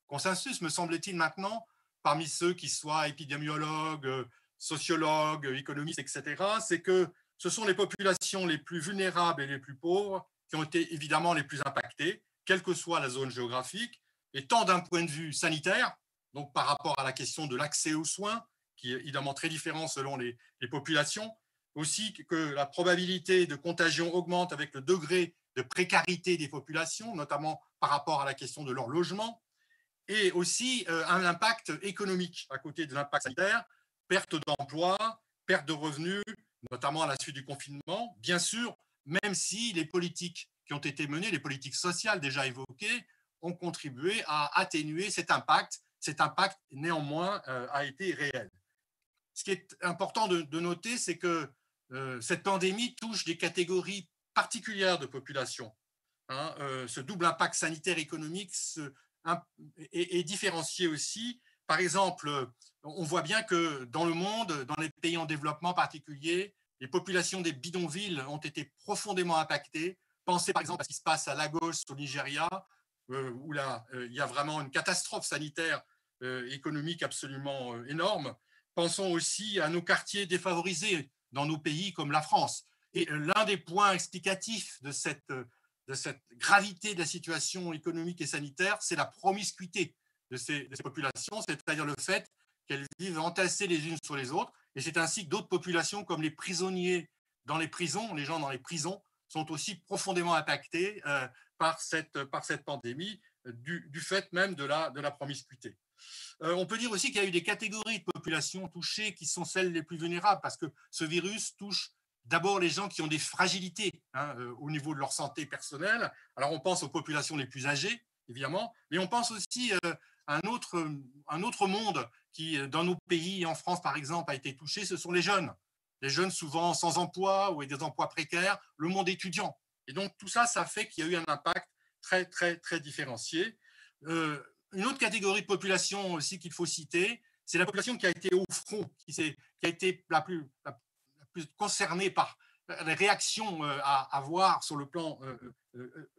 consensus, me semble-t-il maintenant, parmi ceux qui soient épidémiologues, sociologues, économistes, etc., c'est que ce sont les populations les plus vulnérables et les plus pauvres qui ont été évidemment les plus impactées, quelle que soit la zone géographique, et tant d'un point de vue sanitaire, donc par rapport à la question de l'accès aux soins, qui est évidemment très différent selon les populations, aussi que la probabilité de contagion augmente avec le degré de précarité des populations, notamment par rapport à la question de leur logement, et aussi un impact économique à côté de l'impact sanitaire, perte d'emploi, perte de revenus, notamment à la suite du confinement. Bien sûr, même si les politiques qui ont été menées, les politiques sociales déjà évoquées, ont contribué à atténuer cet impact. Cet impact, néanmoins, a été réel. Ce qui est important de noter, c'est que cette pandémie touche des catégories particulières de population. Ce double impact sanitaire et économique est différencié aussi. Par exemple, on voit bien que dans le monde, dans les pays en développement en particulier, les populations des bidonvilles ont été profondément impactées. Pensez par exemple à ce qui se passe à Lagos, au Nigeria, où là, il y a vraiment une catastrophe sanitaire économique absolument énorme. Pensons aussi à nos quartiers défavorisés dans nos pays comme la France. Et l'un des points explicatifs de cette gravité de la situation économique et sanitaire, c'est la promiscuité de ces populations, c'est-à-dire le fait qu'elles vivent entassées les unes sur les autres. Et c'est ainsi que d'autres populations, comme les prisonniers dans les prisons, les gens dans les prisons sont aussi profondément impactés par cette pandémie, du fait même de la promiscuité. On peut dire aussi qu'il y a eu des catégories de population touchées qui sont celles les plus vulnérables, parce que ce virus touche d'abord les gens qui ont des fragilités au niveau de leur santé personnelle. Alors on pense aux populations les plus âgées, évidemment, mais on pense aussi à un autre monde qui, dans nos pays, en France par exemple, a été touché, ce sont les jeunes. Les jeunes souvent sans emploi ou avec des emplois précaires, le monde étudiant. Et donc tout ça, ça fait qu'il y a eu un impact très, très, très différencié. Une autre catégorie de population aussi qu'il faut citer, c'est la population qui a été au front, qui a été la plus concernée par les réactions à avoir sur le plan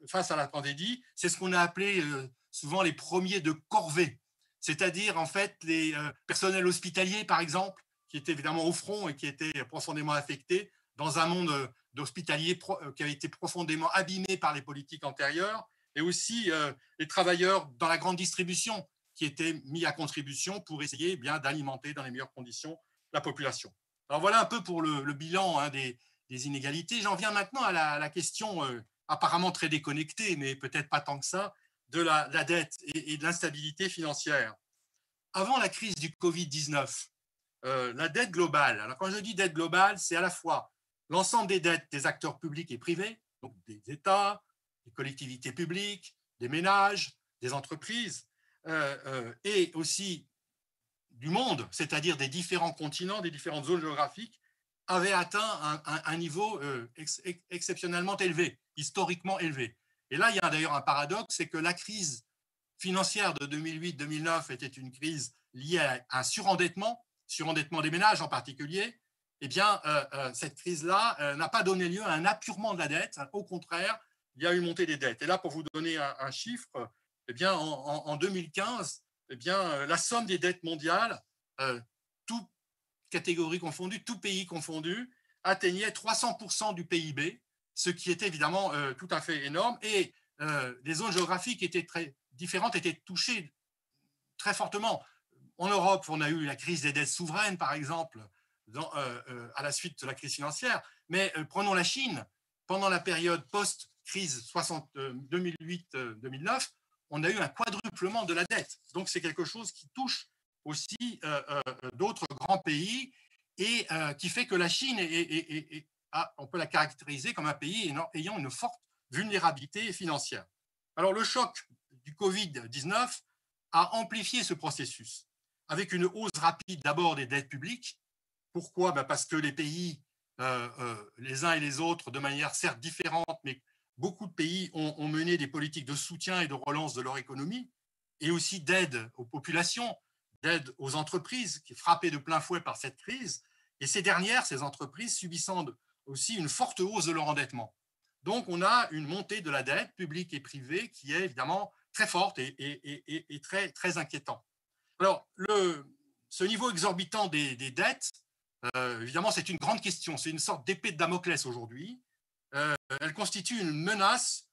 face à la pandémie. C'est ce qu'on a appelé souvent les premiers de corvée, c'est-à-dire en fait les personnels hospitaliers, par exemple, qui étaient évidemment au front et qui étaient profondément affectés dans un monde d'hospitaliers qui avait été profondément abîmé par les politiques antérieures, et aussi les travailleurs dans la grande distribution qui étaient mis à contribution pour essayer bien d'alimenter dans les meilleures conditions la population. Alors voilà un peu pour le bilan des inégalités. J'en viens maintenant à la question apparemment très déconnectée, mais peut-être pas tant que ça, de la dette et de l'instabilité financière. Avant la crise du Covid-19, la dette globale, alors quand je dis dette globale, c'est à la fois l'ensemble des dettes des acteurs publics et privés, donc des États, des collectivités publiques, des ménages, des entreprises, et aussi du monde, c'est-à-dire des différents continents, des différentes zones géographiques, avait atteint un niveau exceptionnellement élevé, historiquement élevé. Et là, il y a d'ailleurs un paradoxe, c'est que la crise financière de 2008-2009 était une crise liée à un surendettement des ménages en particulier. Eh bien, cette crise-là n'a pas donné lieu à un apurement de la dette. Au contraire, il y a eu une montée des dettes. Et là, pour vous donner un chiffre, eh bien, en 2015, eh bien, la somme des dettes mondiales, toutes catégories confondues, tout pays confondu, atteignait 300% du PIB, ce qui était évidemment tout à fait énorme. Et les zones géographiques étaient très différentes, étaient touchées très fortement. En Europe, on a eu la crise des dettes souveraines, par exemple, à la suite de la crise financière. Mais prenons la Chine. Pendant la période post-crise 2008-2009, on a eu un quadruplement de la dette. Donc, c'est quelque chose qui touche aussi d'autres grands pays et qui fait que la Chine, on peut la caractériser comme un pays ayant une forte vulnérabilité financière. Alors, le choc du Covid-19 a amplifié ce processus avec une hausse rapide d'abord des dettes publiques. Pourquoi ? Parce que les pays, les uns et les autres, de manière certes différente, mais beaucoup de pays ont mené des politiques de soutien et de relance de leur économie et aussi d'aide aux populations, d'aide aux entreprises qui frappaient de plein fouet par cette crise. Et ces dernières, ces entreprises, subissant aussi une forte hausse de leur endettement. Donc, on a une montée de la dette publique et privée qui est évidemment très forte et très, très inquiétant. Alors, ce niveau exorbitant des dettes, évidemment, c'est une grande question. C'est une sorte d'épée de Damoclès aujourd'hui. Elle constitue une menace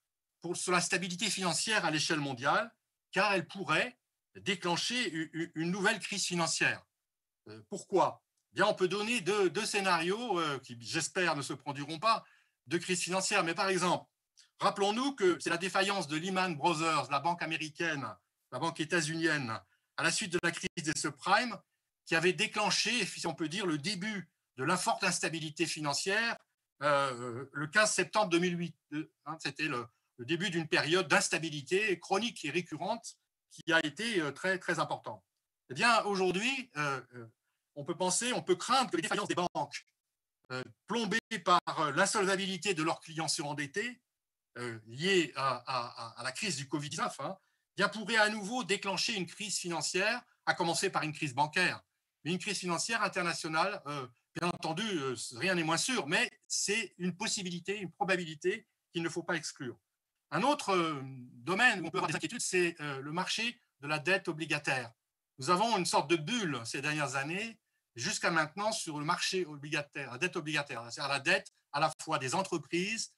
sur la stabilité financière à l'échelle mondiale, car elle pourrait déclencher une nouvelle crise financière. Pourquoi ? Bien, on peut donner deux scénarios qui, j'espère, ne se produiront pas, de crise financière. Mais par exemple, rappelons-nous que c'est la défaillance de Lehman Brothers, la banque américaine, la banque états-unienne, à la suite de la crise des subprimes, qui avait déclenché, si on peut dire, le début de la forte instabilité financière le 15 septembre 2008. C'était le début d'une période d'instabilité chronique et récurrente qui a été très, très importante. Eh bien, aujourd'hui, on peut craindre que les défaillances des banques, plombées par l'insolvabilité de leurs clients surendettés, liées à la crise du Covid-19, bien, pourraient à nouveau déclencher une crise financière, à commencer par une crise bancaire. Mais une crise financière internationale, bien entendu, rien n'est moins sûr, mais c'est une possibilité, une probabilité qu'il ne faut pas exclure. Un autre domaine où on peut avoir des inquiétudes, c'est le marché de la dette obligataire. Nous avons une sorte de bulle ces dernières années, jusqu'à maintenant, sur le marché obligataire, la dette obligataire, c'est-à-dire la dette à la fois des entreprises,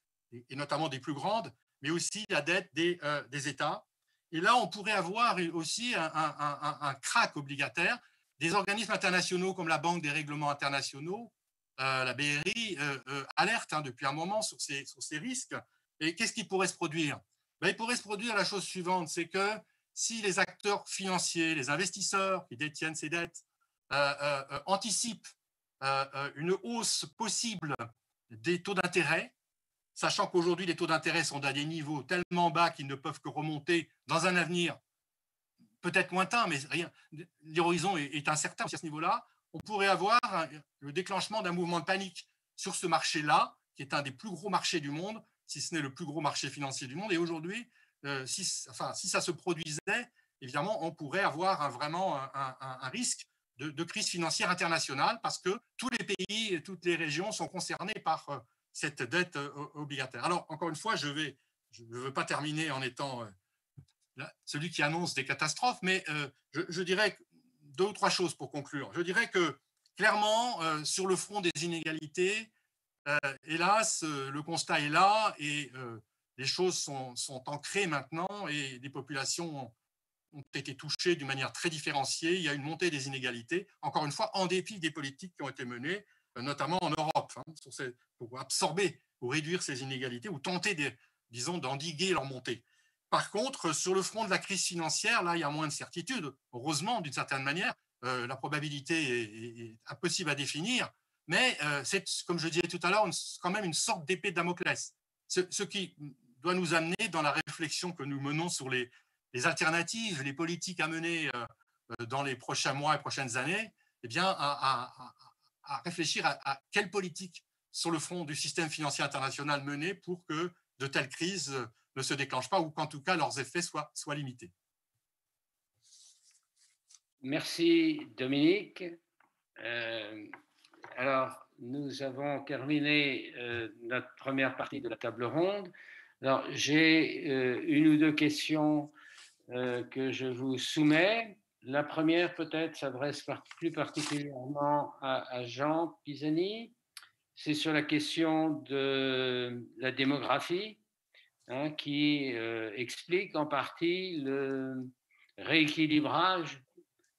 et notamment des plus grandes, mais aussi la dette des États. Et là, on pourrait avoir aussi un krach obligataire. Des organismes internationaux comme la Banque des règlements internationaux la BRI alerte depuis un moment sur ces risques. Et qu'est-ce qui pourrait se produire? Il pourrait se produire la chose suivante, c'est que si les acteurs financiers, les investisseurs qui détiennent ces dettes anticipent une hausse possible des taux d'intérêt, sachant qu'aujourd'hui les taux d'intérêt sont à des niveaux tellement bas qu'ils ne peuvent que remonter dans un avenir peut-être lointain, mais l'horizon est incertain aussi à ce niveau-là, on pourrait avoir le déclenchement d'un mouvement de panique sur ce marché-là, qui est un des plus gros marchés du monde, si ce n'est le plus gros marché financier du monde. Et aujourd'hui, si ça se produisait, évidemment, on pourrait avoir vraiment un risque de crise financière internationale parce que tous les pays et toutes les régions sont concernés par cette dette obligataire. Alors, encore une fois, je ne veux pas terminer en étant celui qui annonce des catastrophes, mais je dirais deux ou trois choses pour conclure. Je dirais que, clairement, sur le front des inégalités, hélas, le constat est là et les choses sont ancrées maintenant et les populations ont été touchées d'une manière très différenciée. Il y a une montée des inégalités, encore une fois, en dépit des politiques qui ont été menées, notamment en Europe, pour absorber ou réduire ces inégalités ou tenter, disons, d'endiguer leur montée. Par contre, sur le front de la crise financière, là, il y a moins de certitude. Heureusement, d'une certaine manière, la probabilité est impossible à définir, mais c'est, comme je disais tout à l'heure, quand même une sorte d'épée de Damoclès. Ce qui doit nous amener dans la réflexion que nous menons sur les alternatives, les politiques à mener dans les prochains mois et prochaines années, eh bien, à réfléchir à quelle politique sur le front du système financier international mener pour que de telles crises ne se déclenchent pas ou qu'en tout cas leurs effets soient limités. Merci Dominique. Alors, nous avons terminé notre première partie de la table ronde. Alors, j'ai une ou deux questions que je vous soumets. La première, peut-être, s'adresse plus particulièrement à Jean Pisani. C'est sur la question de la démographie, qui explique en partie le rééquilibrage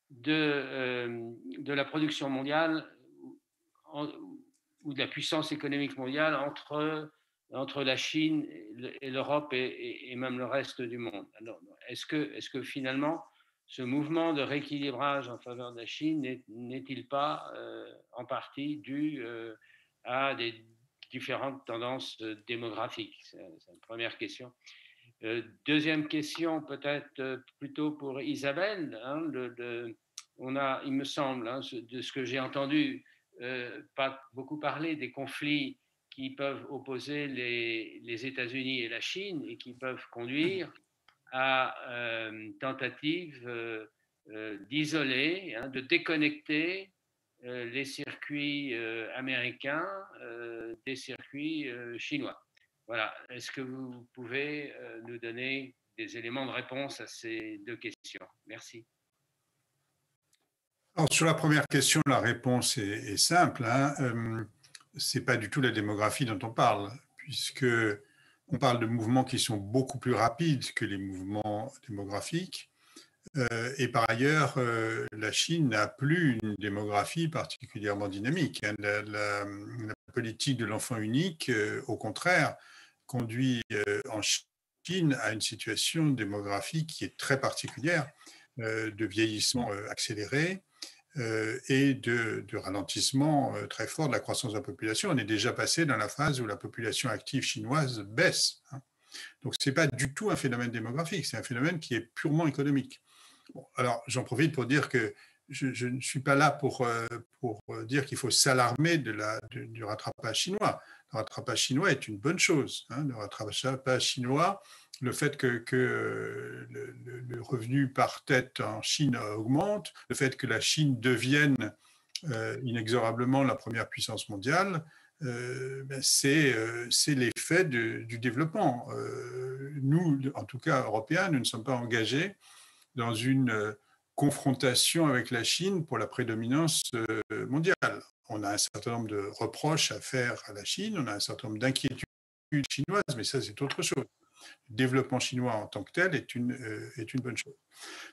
de la production mondiale ou de la puissance économique mondiale entre la Chine et l'Europe et même le reste du monde. Alors, est-ce que finalement, ce mouvement de rééquilibrage en faveur de la Chine n'est-il pas en partie dû à des différentes tendances démographiques? C'est une première question. Deuxième question, peut-être plutôt pour Isabelle. On a, il me semble, de ce que j'ai entendu, pas beaucoup parler des conflits qui peuvent opposer les États-Unis et la Chine et qui peuvent conduire à une tentative d'isoler, de déconnecter les circuits américains des circuits chinois. Voilà. Est-ce que vous pouvez nous donner des éléments de réponse à ces deux questions? Merci. Alors, sur la première question, la réponse est simple. Ce n'est pas du tout la démographie dont on parle, puisque on parle de mouvements qui sont beaucoup plus rapides que les mouvements démographiques. Et par ailleurs, la Chine n'a plus une démographie particulièrement dynamique. La politique de l'enfant unique, au contraire, conduit en Chine à une situation démographique qui est très particulière, de vieillissement accéléré et de ralentissement très fort de la croissance de la population. On est déjà passé dans la phase où la population active chinoise baisse. Donc, ce n'est pas du tout un phénomène démographique, c'est un phénomène qui est purement économique. Bon, alors, j'en profite pour dire que je ne suis pas là pour dire qu'il faut s'alarmer du rattrapage chinois. Le rattrapage chinois est une bonne chose. Le rattrapage chinois, le fait que le revenu par tête en Chine augmente, le fait que la Chine devienne inexorablement la première puissance mondiale, c'est l'effet du développement. Nous, en tout cas européens, nous ne sommes pas engagés dans une confrontation avec la Chine pour la prédominance mondiale. On a un certain nombre de reproches à faire à la Chine, on a un certain nombre d'inquiétudes chinoises, mais ça, c'est autre chose. Le développement chinois en tant que tel est une bonne chose.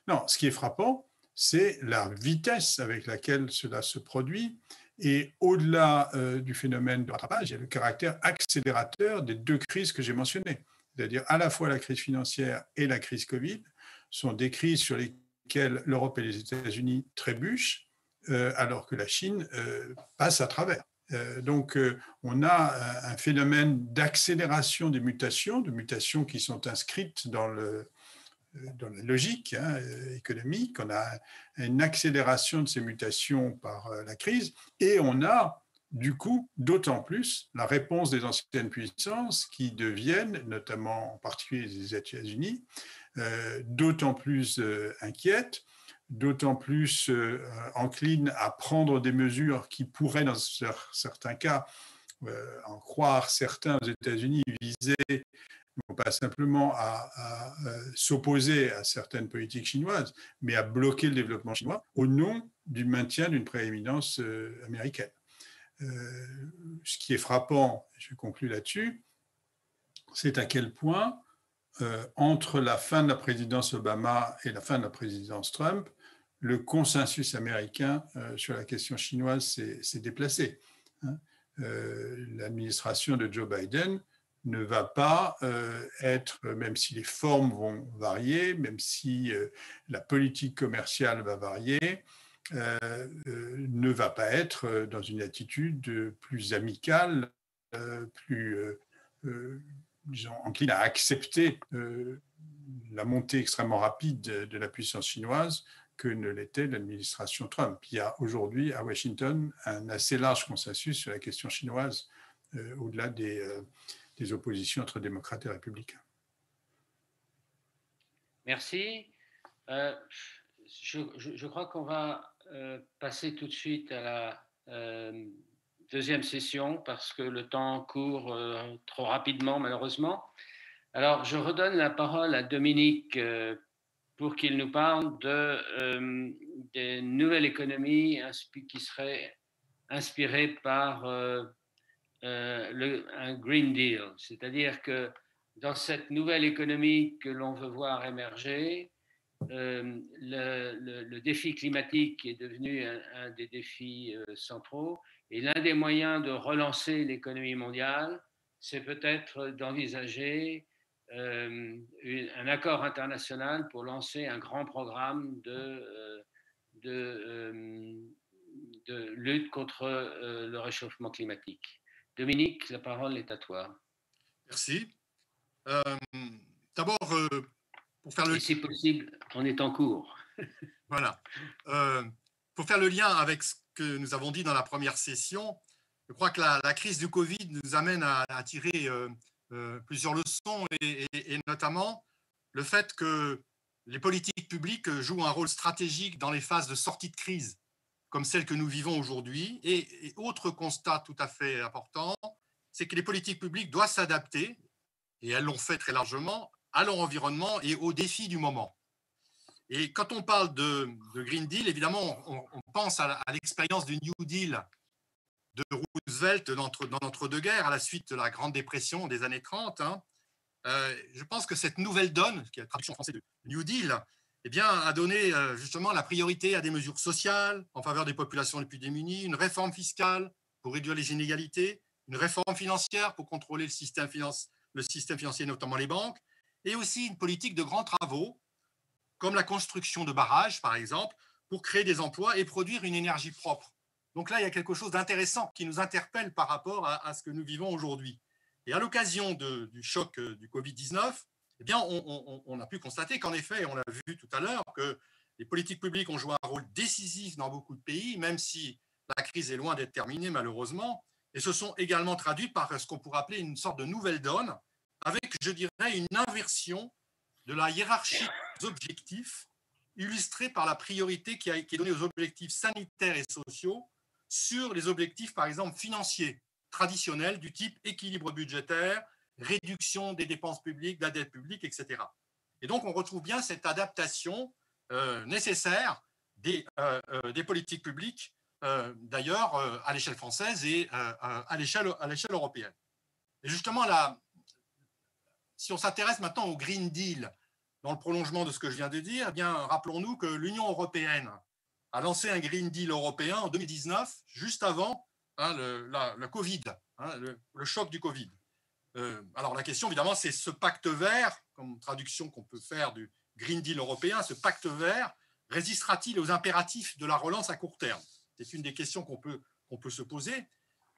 Non, ce qui est frappant, c'est la vitesse avec laquelle cela se produit Et au-delà du phénomène de rattrapage, il y a le caractère accélérateur des deux crises que j'ai mentionnées. C'est-à-dire à la fois la crise financière et la crise Covid sont des crises sur lesquelles l'Europe et les États-Unis trébuchent, alors que la Chine passe à travers. Donc, on a un phénomène d'accélération des mutations, de mutations qui sont inscrites dans la logique économique. On a une accélération de ces mutations par la crise et on a du coup d'autant plus la réponse des anciennes puissances qui deviennent, notamment en particulier les États-Unis, d'autant plus inquiètes, d'autant plus enclines à prendre des mesures qui pourraient, dans certains cas, en croire certains aux États-Unis, viser non pas simplement à s'opposer à certaines politiques chinoises, mais à bloquer le développement chinois au nom du maintien d'une prééminence américaine. Ce qui est frappant, je conclue là-dessus, c'est à quel point, entre la fin de la présidence Obama et la fin de la présidence Trump, le consensus américain sur la question chinoise s'est déplacé. L'administration de Joe Biden ne va pas être, même si les formes vont varier, même si la politique commerciale va varier, ne va pas être dans une attitude plus amicale, plus disons, encline à accepter la montée extrêmement rapide de la puissance chinoise que ne l'était l'administration Trump. Il y a aujourd'hui à Washington un assez large consensus sur la question chinoise, au-delà des oppositions entre démocrates et républicains. Merci. Je crois qu'on va passer tout de suite à la deuxième session parce que le temps court trop rapidement, malheureusement. Alors, je redonne la parole à Dominique pour qu'il nous parle des nouvelles économies qui seraient inspirées par un Green Deal. C'est-à-dire que dans cette nouvelle économie que l'on veut voir émerger, le défi climatique est devenu un des défis centraux et l'un des moyens de relancer l'économie mondiale, c'est peut-être d'envisager un accord international pour lancer un grand programme de lutte contre le réchauffement climatique. Dominique, la parole est à toi. Merci. D'abord, pour faire le... Et si possible, on est en cours. Voilà. Pour faire le lien avec ce que nous avons dit dans la première session, je crois que la crise du Covid nous amène à tirer plusieurs leçons et notamment le fait que les politiques publiques jouent un rôle stratégique dans les phases de sortie de crise, comme celle que nous vivons aujourd'hui. Et autre constat tout à fait important, c'est que les politiques publiques doivent s'adapter, et elles l'ont fait très largement, à leur environnement et aux défis du moment. Et quand on parle de Green Deal, évidemment, on pense à l'expérience du New Deal de Roosevelt dans l'entre-deux-guerres, à la suite de la Grande Dépression des années 30. Je pense que cette nouvelle donne, qui est la traduction en français de New Deal, eh bien, a donné justement la priorité à des mesures sociales en faveur des populations les plus démunies, une réforme fiscale pour réduire les inégalités, une réforme financière pour contrôler le système financier, notamment les banques, et aussi une politique de grands travaux, comme la construction de barrages, par exemple, pour créer des emplois et produire une énergie propre. Donc là, il y a quelque chose d'intéressant qui nous interpelle par rapport à ce que nous vivons aujourd'hui. Et à l'occasion du choc du Covid-19, eh bien, on a pu constater qu'en effet, on l'a vu tout à l'heure, que les politiques publiques ont joué un rôle décisif dans beaucoup de pays, même si la crise est loin d'être terminée, malheureusement, et se sont également traduites par ce qu'on pourrait appeler une sorte de nouvelle donne, avec, je dirais, une inversion de la hiérarchie des objectifs, illustrée par la priorité qui est donnée aux objectifs sanitaires et sociaux sur les objectifs, par exemple, financiers, traditionnels, du type équilibre budgétaire, réduction des dépenses publiques, de la dette publique, etc. Et donc, on retrouve bien cette adaptation nécessaire des politiques publiques, d'ailleurs, à l'échelle française et à l'échelle européenne. Et justement, si on s'intéresse maintenant au Green Deal, dans le prolongement de ce que je viens de dire, eh bien, rappelons-nous que l'Union européenne a lancé un Green Deal européen en 2019, juste avant le Covid, le choc du Covid. Alors la question, évidemment, c'est ce pacte vert, comme traduction qu'on peut faire du Green Deal européen, ce pacte vert résistera-t-il aux impératifs de la relance à court terme? C'est une des questions qu'on peut se poser.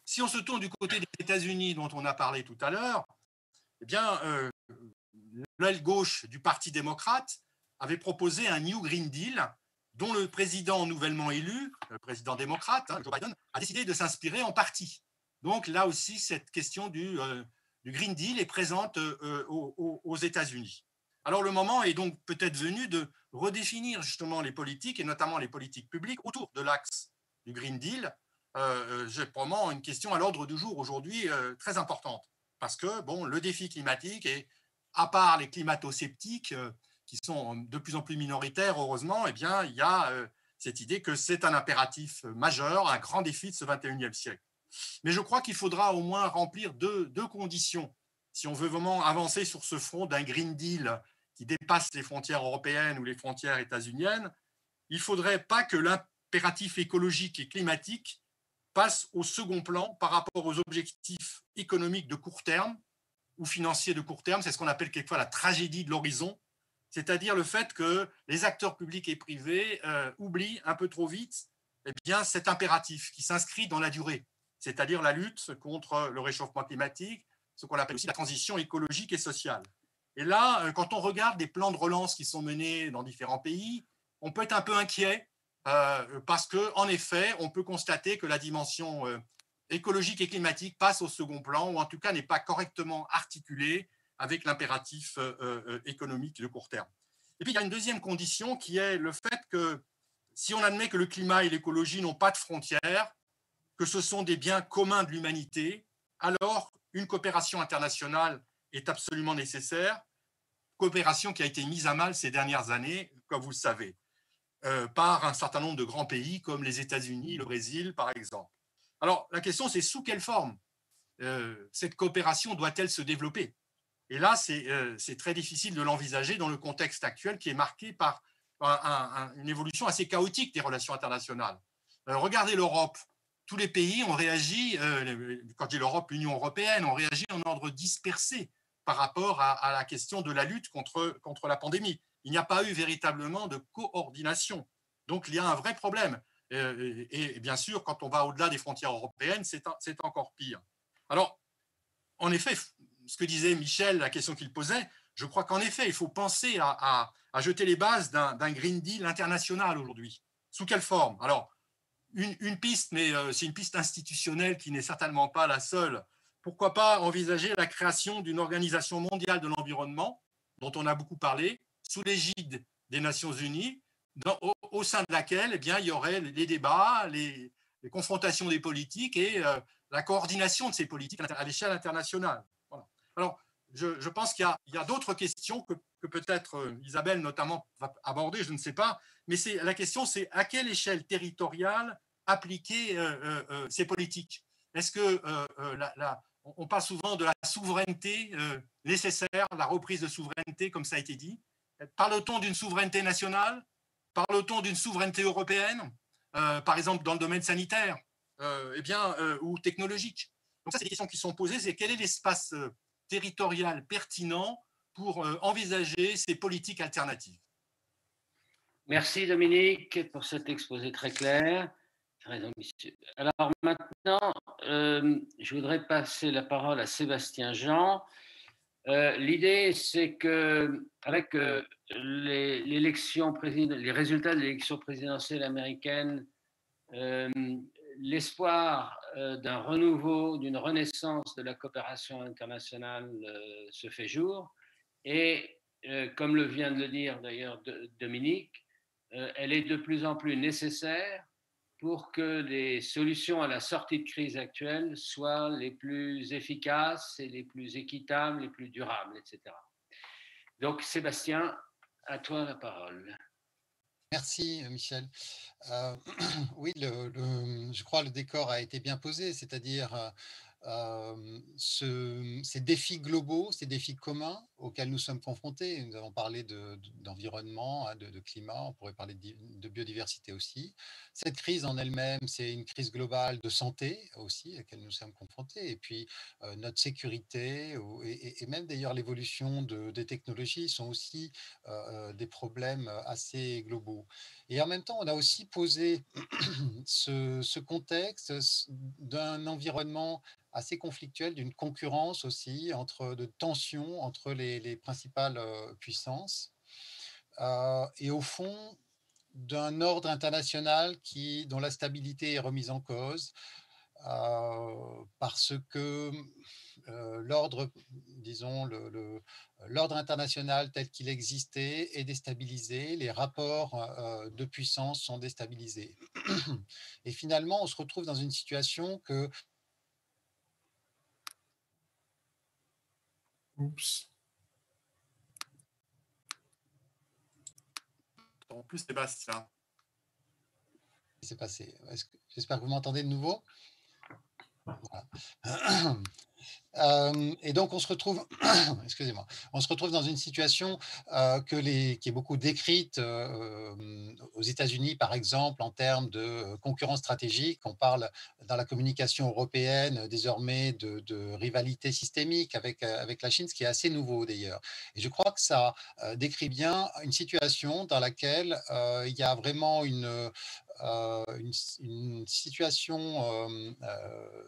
Si on se tourne du côté des États-Unis, dont on a parlé tout à l'heure, eh bien, l'aile gauche du Parti démocrate avait proposé un New Green Deal dont le président nouvellement élu, le président démocrate, Joe Biden, a décidé de s'inspirer en partie. Donc là aussi, cette question du Green Deal est présente aux États-Unis. Alors le moment est donc peut-être venu de redéfinir justement les politiques, et notamment les politiques publiques, autour de l'axe du Green Deal. J'ai probablement une question à l'ordre du jour aujourd'hui très importante, parce que bon, le défi climatique, et à part les climato-sceptiques qui sont de plus en plus minoritaires, heureusement, eh bien, il y a cette idée que c'est un impératif majeur, un grand défi de ce 21e siècle. Mais je crois qu'il faudra au moins remplir deux conditions si on veut vraiment avancer sur ce front d'un Green Deal qui dépasse les frontières européennes ou les frontières états-uniennes. Il ne faudrait pas que l'impératif écologique et climatique passe au second plan par rapport aux objectifs économiques de court terme ou financiers de court terme. C'est ce qu'on appelle quelquefois la tragédie de l'horizon, c'est-à-dire le fait que les acteurs publics et privés oublient un peu trop vite cet impératif qui s'inscrit dans la durée, c'est-à-dire la lutte contre le réchauffement climatique, ce qu'on appelle aussi la transition écologique et sociale. Et là, quand on regarde les plans de relance qui sont menés dans différents pays, on peut être un peu inquiet parce qu'en effet, on peut constater que la dimension écologique et climatique passe au second plan, ou en tout cas n'est pas correctement articulée avec l'impératif économique de court terme. Et puis, il y a une deuxième condition qui est le fait que si on admet que le climat et l'écologie n'ont pas de frontières, que ce sont des biens communs de l'humanité, alors une coopération internationale est absolument nécessaire, coopération qui a été mise à mal ces dernières années, comme vous le savez, par un certain nombre de grands pays comme les États-Unis, le Brésil, par exemple. Alors, la question, c'est sous quelle forme cette coopération doit-elle se développer? Et là, c'est très difficile de l'envisager dans le contexte actuel qui est marqué par une évolution assez chaotique des relations internationales. Regardez l'Europe. Tous les pays ont réagi, quand je dis l'Europe, l'Union européenne, ont réagi en ordre dispersé par rapport à la question de la lutte contre la pandémie. Il n'y a pas eu véritablement de coordination. Donc, il y a un vrai problème. Et bien sûr, quand on va au-delà des frontières européennes, c'est encore pire. Alors, en effet, ce que disait Michel, la question qu'il posait, je crois qu'en effet, il faut penser à jeter les bases d'un Green Deal international aujourd'hui. Sous quelle forme? Alors, une piste, mais c'est une piste institutionnelle qui n'est certainement pas la seule. Pourquoi pas envisager la création d'une organisation mondiale de l'environnement, dont on a beaucoup parlé, sous l'égide des Nations Unies, au sein de laquelle il y aurait les débats, les confrontations des politiques et la coordination de ces politiques à l'échelle internationale. Voilà. Alors, je pense qu'il y a d'autres questions que peut-être Isabelle notamment va aborder, je ne sais pas, mais la question c'est à quelle échelle territoriale appliquer ces politiques. Est-ce que on parle souvent de la souveraineté nécessaire, la reprise de souveraineté, comme ça a été dit. Parle-t-on d'une souveraineté nationale? Parle-t-on d'une souveraineté européenne, par exemple dans le domaine sanitaire ou technologique? Donc ça, c'est des questions qui sont posées, c'est quel est l'espace territorial pertinent pour envisager ces politiques alternatives? Merci Dominique pour cet exposé très clair, très ambitieux. Alors maintenant, je voudrais passer la parole à Sébastien Jean. L'idée, c'est qu'avec les résultats de l'élection présidentielle américaine, l'espoir d'un renouveau, d'une renaissance de la coopération internationale se fait jour. Et comme le vient de le dire d'ailleurs Dominique, elle est de plus en plus nécessaire pour que les solutions à la sortie de crise actuelle soient les plus efficaces et les plus équitables, les plus durables, etc. Donc, Sébastien, à toi la parole. Merci, Michel. Oui, je crois que le décor a été bien posé, c'est-à-dire ces défis globaux, ces défis communs auxquelles nous sommes confrontés. Nous avons parlé d'environnement, hein, de climat, on pourrait parler de biodiversité aussi. Cette crise en elle-même, c'est une crise globale de santé aussi, à laquelle nous sommes confrontés. Et puis, notre sécurité, et même d'ailleurs l'évolution des technologies sont aussi des problèmes assez globaux. Et en même temps, on a aussi posé ce contexte d'un environnement assez conflictuel, d'une concurrence aussi, de tensions entre les principales puissances, et au fond d'un ordre international dont la stabilité est remise en cause, parce que l'ordre, disons, l'ordre international tel qu'il existait est déstabilisé, les rapports de puissance sont déstabilisés. Et finalement, on se retrouve dans une situation que... Oups. En plus, Sébastien. Qu'est-ce qui s'est passé? J'espère que vous m'entendez de nouveau. Voilà. Et donc, on se retrouve, excusez-moi, on se retrouve dans une situation qui est beaucoup décrite aux États-Unis, par exemple, en termes de concurrence stratégique. On parle dans la communication européenne désormais de rivalité systémique avec la Chine, ce qui est assez nouveau d'ailleurs. Et je crois que ça décrit bien une situation dans laquelle il y a vraiment une situation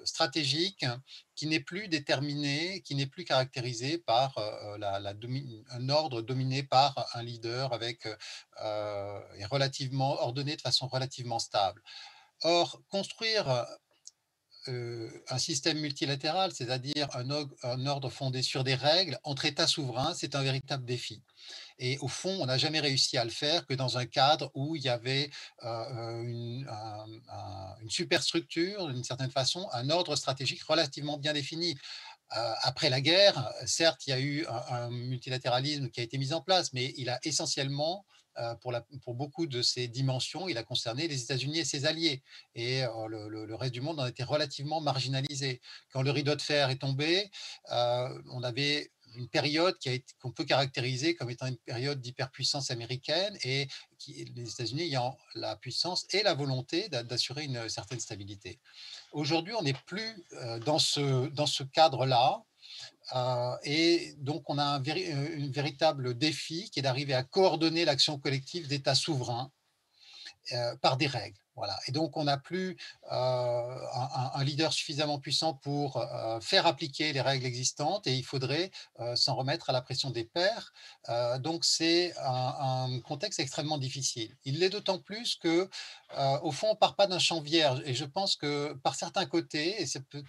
stratégique qui n'est plus déterminé, qui n'est plus caractérisé par un ordre dominé par un leader et relativement ordonné de façon relativement stable. Or, construire un système multilatéral, c'est-à-dire un ordre fondé sur des règles entre États souverains, c'est un véritable défi. Et au fond, on n'a jamais réussi à le faire que dans un cadre où il y avait une superstructure, d'une certaine façon, un ordre stratégique relativement bien défini. Après la guerre, certes, il y a eu un multilatéralisme qui a été mis en place, mais il a essentiellement, pour beaucoup de ces dimensions, il a concerné les États-Unis et ses alliés. Et le reste du monde en était relativement marginalisé. Quand le rideau de fer est tombé, on avait une période qu'on peut caractériser comme étant une période d'hyperpuissance américaine et les États-Unis ayant la puissance et la volonté d'assurer une certaine stabilité. Aujourd'hui, on n'est plus dans ce cadre-là. Et donc, on a un véritable défi qui est d'arriver à coordonner l'action collective d'États souverains par des règles. Voilà. Et donc, on n'a plus un leader suffisamment puissant pour faire appliquer les règles existantes et il faudrait s'en remettre à la pression des pairs. Donc, c'est un contexte extrêmement difficile. Il l'est d'autant plus que, au fond, on ne part pas d'un champ vierge. Et je pense que par certains côtés, et ça peut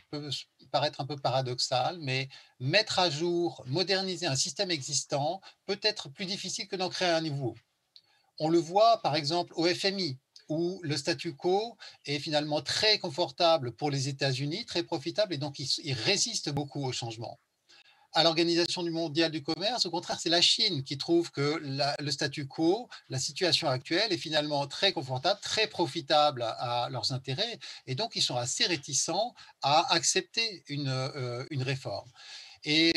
paraître un peu paradoxal, mais mettre à jour, moderniser un système existant peut être plus difficile que d'en créer un nouveau. On le voit, par exemple, au FMI, où le statu quo est finalement très confortable pour les États-Unis, très profitable, et donc il résiste beaucoup au changement. À l'Organisation mondiale du commerce, au contraire, c'est la Chine qui trouve que le statu quo, la situation actuelle, est finalement très confortable, très profitable à leurs intérêts, et donc ils sont assez réticents à accepter une réforme. Et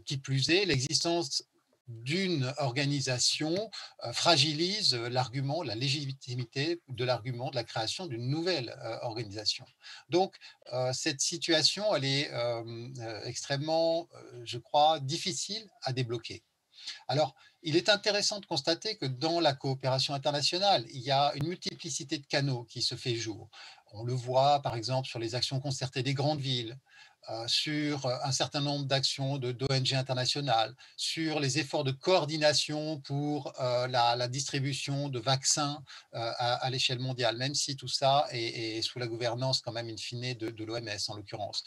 qui plus est, l'existence d'une organisation fragilise l'argument, la légitimité de l'argument de la création d'une nouvelle organisation. Donc, cette situation, elle est extrêmement, je crois, difficile à débloquer. Alors, il est intéressant de constater que dans la coopération internationale, il y a une multiplicité de canaux qui se fait jour. On le voit, par exemple, sur les actions concertées des grandes villes, sur un certain nombre d'actions d'ONG internationales, sur les efforts de coordination pour la distribution de vaccins à l'échelle mondiale, même si tout ça est sous la gouvernance quand même in fine de l'OMS en l'occurrence.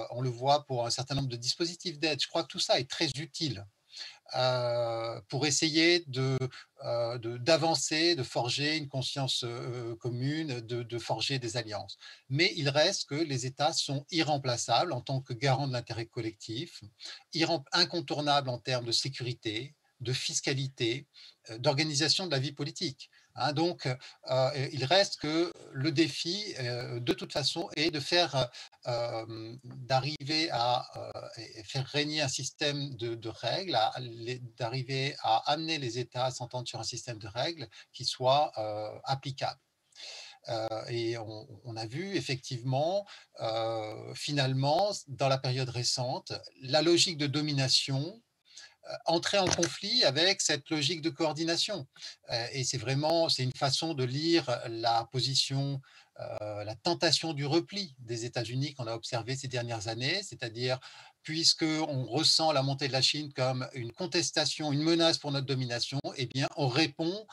On le voit pour un certain nombre de dispositifs d'aide. Je crois que tout ça est très utile pour essayer d'avancer, de forger une conscience commune, de forger des alliances. Mais il reste que les États sont irremplaçables en tant que garants de l'intérêt collectif, incontournables en termes de sécurité, de fiscalité, d'organisation de la vie politique. Hein. Donc, il reste que le défi, de toute façon, est de faire, d'arriver à faire régner un système de règles, d'arriver à amener les États à s'entendre sur un système de règles qui soit applicable. Et on a vu effectivement, finalement, dans la période récente, la logique de domination entrer en conflit avec cette logique de coordination. Et c'est une façon de lire la position, la tentation du repli des États-Unis qu'on a observé ces dernières années, c'est-à-dire puisqu'on ressent la montée de la Chine comme une contestation, une menace pour notre domination, eh bien, on répond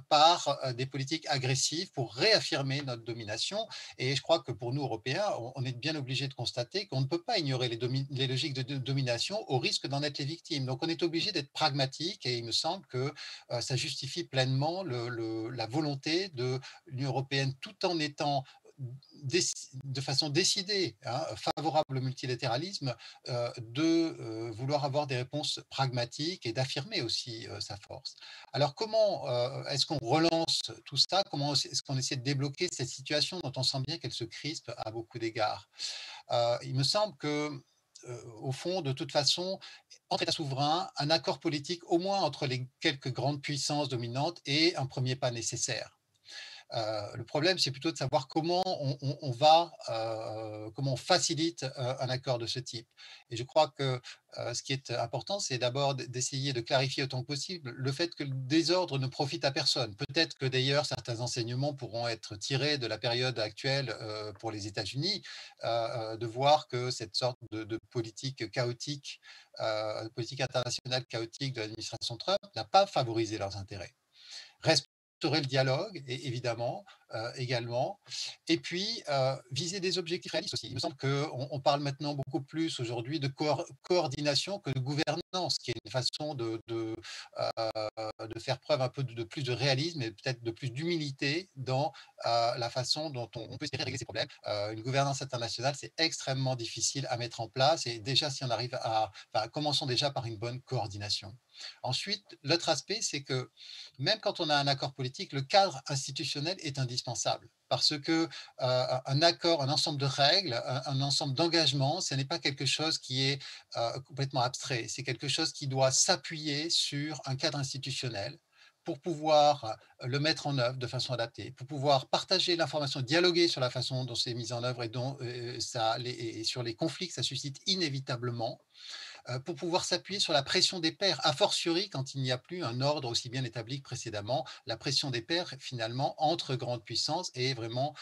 par des politiques agressives pour réaffirmer notre domination. Et je crois que pour nous, Européens, on est bien obligés de constater qu'on ne peut pas ignorer les logiques de domination au risque d'en être les victimes. Donc, on est obligé d'être pragmatique et il me semble que ça justifie pleinement la volonté de l'Union européenne, tout en étant de façon décidée, hein, favorable au multilatéralisme, de vouloir avoir des réponses pragmatiques et d'affirmer aussi sa force. Alors comment est-ce qu'on relance tout ça? Comment est-ce qu'on essaie de débloquer cette situation dont on sent bien qu'elle se crispe à beaucoup d'égards? Il me semble que, au fond, de toute façon, entre États souverains, un accord politique, au moins entre les quelques grandes puissances dominantes, est un premier pas nécessaire. Le problème, c'est plutôt de savoir comment comment on facilite un accord de ce type. Et je crois que ce qui est important, c'est d'abord d'essayer de clarifier autant que possible le fait que le désordre ne profite à personne. Peut-être que d'ailleurs certains enseignements pourront être tirés de la période actuelle pour les États-Unis, de voir que cette sorte de politique chaotique, politique internationale chaotique de l'administration Trump n'a pas favorisé leurs intérêts. Restaurer le dialogue, évidemment, également. Et puis, viser des objectifs réalistes aussi. Il me semble qu'on parle maintenant beaucoup plus aujourd'hui de coordination que de gouvernance, qui est une façon de faire preuve un peu de plus de réalisme et peut-être de plus d'humilité dans la façon dont on peut espérer régler ces problèmes. Une gouvernance internationale, c'est extrêmement difficile à mettre en place. Et déjà, si on arrive commençons déjà par une bonne coordination. Ensuite, l'autre aspect, c'est que même quand on a un accord politique, le cadre institutionnel est indispensable parce que un accord, un ensemble de règles, un ensemble d'engagements, ce n'est pas quelque chose qui est complètement abstrait. C'est quelque chose qui doit s'appuyer sur un cadre institutionnel pour pouvoir le mettre en œuvre de façon adaptée, pour pouvoir partager l'information, dialoguer sur la façon dont c'est mis en œuvre et sur les conflits que ça suscite inévitablement, pour pouvoir s'appuyer sur la pression des pairs, a fortiori quand il n'y a plus un ordre aussi bien établi que précédemment. La pression des pairs, finalement, entre grandes puissances est vraiment,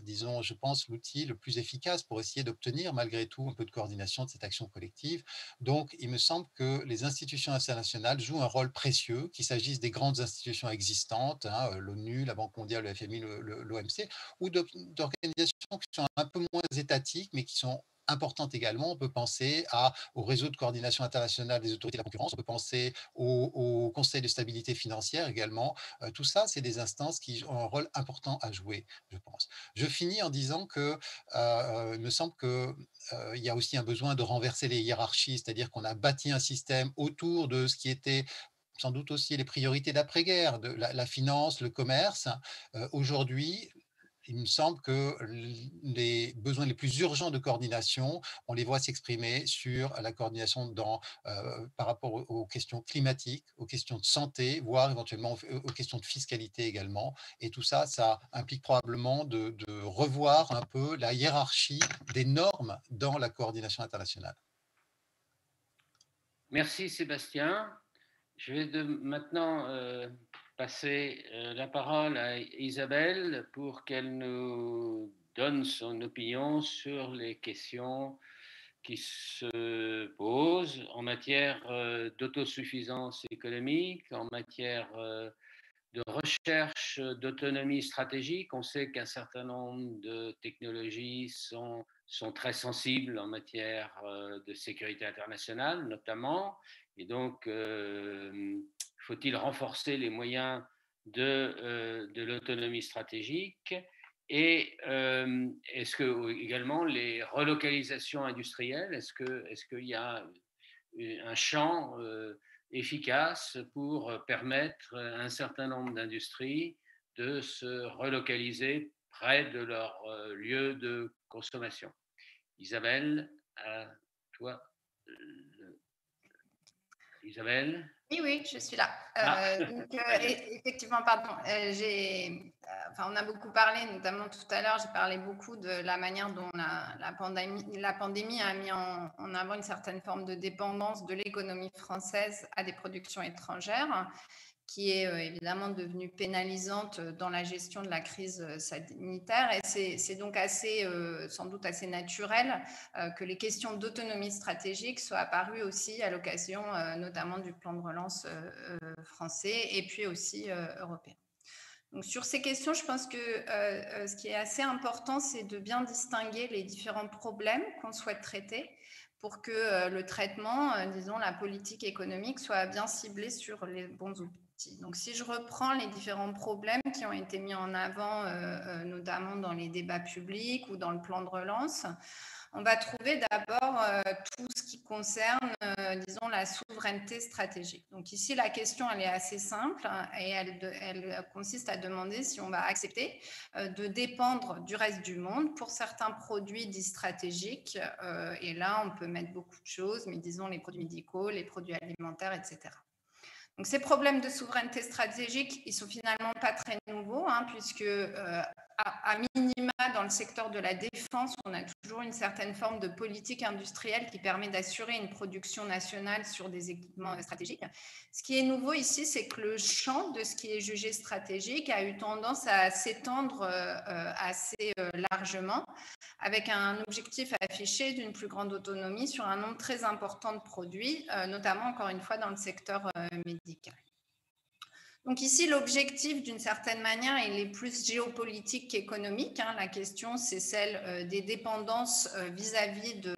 disons, je pense, l'outil le plus efficace pour essayer d'obtenir, malgré tout, un peu de coordination de cette action collective. Donc, il me semble que les institutions internationales jouent un rôle précieux, qu'il s'agisse des grandes institutions existantes, hein, l'ONU, la Banque mondiale, le FMI, l'OMC, ou d'organisations qui sont un peu moins étatiques, mais qui sont importante également. On peut penser au réseau de coordination internationale des autorités de la concurrence, on peut penser au Conseil de stabilité financière également. Tout ça, c'est des instances qui ont un rôle important à jouer, je pense. Je finis en disant que il me semble qu'il y a aussi un besoin de renverser les hiérarchies, c'est-à-dire qu'on a bâti un système autour de ce qui était sans doute aussi les priorités d'après-guerre, de la finance, le commerce. Aujourd'hui, il me semble que les besoins les plus urgents de coordination, on les voit s'exprimer sur la coordination par rapport aux questions climatiques, aux questions de santé, voire éventuellement aux questions de fiscalité également. Et tout ça, ça implique probablement de revoir un peu la hiérarchie des normes dans la coordination internationale. Merci Sébastien. Je vais maintenant passer la parole à Isabelle pour qu'elle nous donne son opinion sur les questions qui se posent en matière d'autosuffisance économique, en matière de recherche d'autonomie stratégique. On sait qu'un certain nombre de technologies sont très sensibles en matière de sécurité internationale, notamment. Et donc, faut-il renforcer les moyens de l'autonomie stratégique? Et est-ce que également les relocalisations industrielles, est-ce qu'il y a un champ efficace pour permettre à un certain nombre d'industries de se relocaliser près de leur lieu de consommation. Isabelle, à toi. Isabelle? Oui, je suis là. Effectivement, pardon, on a beaucoup parlé, notamment tout à l'heure, j'ai parlé beaucoup de la manière dont la pandémie a mis en avant une certaine forme de dépendance de l'économie française à des productions étrangères, qui est évidemment devenue pénalisante dans la gestion de la crise sanitaire. Et c'est donc sans doute assez naturel que les questions d'autonomie stratégique soient apparues aussi à l'occasion notamment du plan de relance français et puis aussi européen. Donc, sur ces questions, je pense que ce qui est assez important, c'est de bien distinguer les différents problèmes qu'on souhaite traiter pour que le traitement, disons, la politique économique soit bien ciblé sur les bons outils. Donc, si je reprends les différents problèmes qui ont été mis en avant, notamment dans les débats publics ou dans le plan de relance, on va trouver d'abord tout ce qui concerne, disons, la souveraineté stratégique. Donc ici, la question, elle est assez simple et elle consiste à demander si on va accepter de dépendre du reste du monde pour certains produits dits stratégiques. Et là, on peut mettre beaucoup de choses, mais disons les produits médicaux, les produits alimentaires, etc. Donc, ces problèmes de souveraineté stratégique, ils ne sont finalement pas très nouveaux, puisque à minima, dans le secteur de la défense, on a toujours une certaine forme de politique industrielle qui permet d'assurer une production nationale sur des équipements stratégiques. Ce qui est nouveau ici, c'est que le champ de ce qui est jugé stratégique a eu tendance à s'étendre assez largement, avec un objectif affiché d'une plus grande autonomie sur un nombre très important de produits, notamment, encore une fois, dans le secteur médical. Donc ici, l'objectif, d'une certaine manière, il est plus géopolitique qu'économique. La question, c'est celle des dépendances vis-à-vis de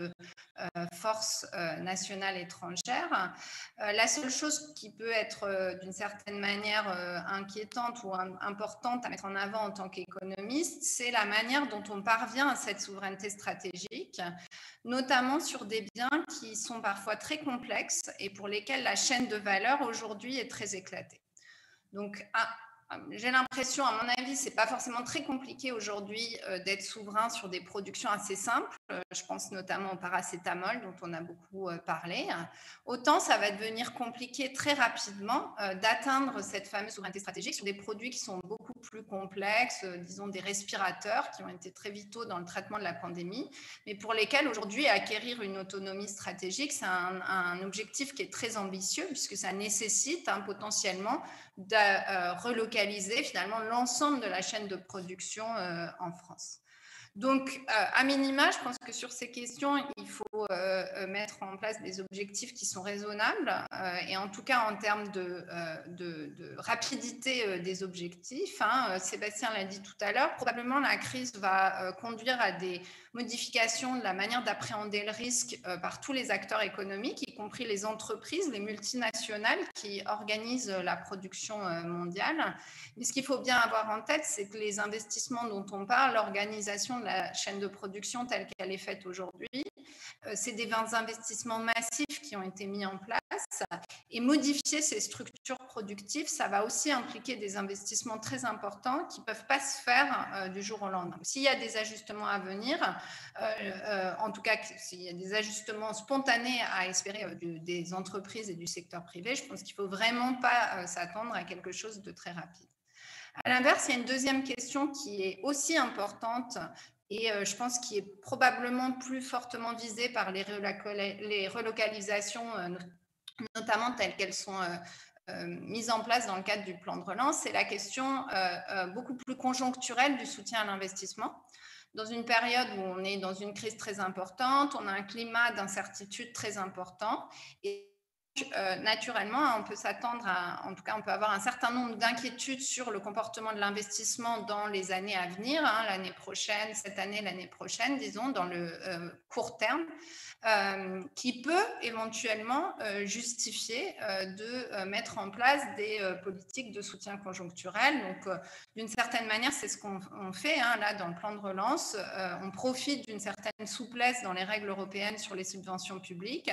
forces nationales étrangères. La seule chose qui peut être, d'une certaine manière, inquiétante ou importante à mettre en avant en tant qu'économiste, c'est la manière dont on parvient à cette souveraineté stratégique, notamment sur des biens qui sont parfois très complexes et pour lesquels la chaîne de valeur aujourd'hui est très éclatée. Donc, j'ai l'impression, à mon avis, ce n'est pas forcément très compliqué aujourd'hui d'être souverain sur des productions assez simples. Je pense notamment au paracétamol dont on a beaucoup parlé. Autant ça va devenir compliqué très rapidement d'atteindre cette fameuse souveraineté stratégique sur des produits qui sont beaucoup plus complexes, disons des respirateurs qui ont été très vitaux dans le traitement de la pandémie, mais pour lesquels aujourd'hui acquérir une autonomie stratégique, c'est un objectif qui est très ambitieux puisque ça nécessite potentiellement de relocaliser finalement l'ensemble de la chaîne de production en France. Donc, à minima, je pense que sur ces questions, il faut mettre en place des objectifs qui sont raisonnables et en tout cas en termes de rapidité des objectifs. Sébastien l'a dit tout à l'heure, probablement la crise va conduire à des modifications de la manière d'appréhender le risque par tous les acteurs économiques, y compris les entreprises, les multinationales qui organisent la production mondiale. Mais ce qu'il faut bien avoir en tête, c'est que les investissements dont on parle, l'organisation de la chaîne de production telle qu'elle est faite aujourd'hui, c'est des investissements massifs qui ont été mis en place et modifier ces structures productives, ça va aussi impliquer des investissements très importants qui ne peuvent pas se faire du jour au lendemain. S'il y a des ajustements à venir, en tout cas s'il y a des ajustements spontanés à espérer des entreprises et du secteur privé, je pense qu'il ne faut vraiment pas s'attendre à quelque chose de très rapide. À l'inverse, il y a une deuxième question qui est aussi importante et je pense qui est probablement plus fortement visée par les relocalisations, notamment telles qu'elles sont mises en place dans le cadre du plan de relance, c'est la question beaucoup plus conjoncturelle du soutien à l'investissement. Dans une période où on est dans une crise très importante, on a un climat d'incertitude très important et naturellement, on peut s'attendre en tout cas, on peut avoir un certain nombre d'inquiétudes sur le comportement de l'investissement dans les années à venir, l'année prochaine, cette année, l'année prochaine, disons, dans le court terme, qui peut éventuellement justifier de mettre en place des politiques de soutien conjoncturel. Donc, d'une certaine manière, c'est ce qu'on fait là dans le plan de relance. On profite d'une certaine souplesse dans les règles européennes sur les subventions publiques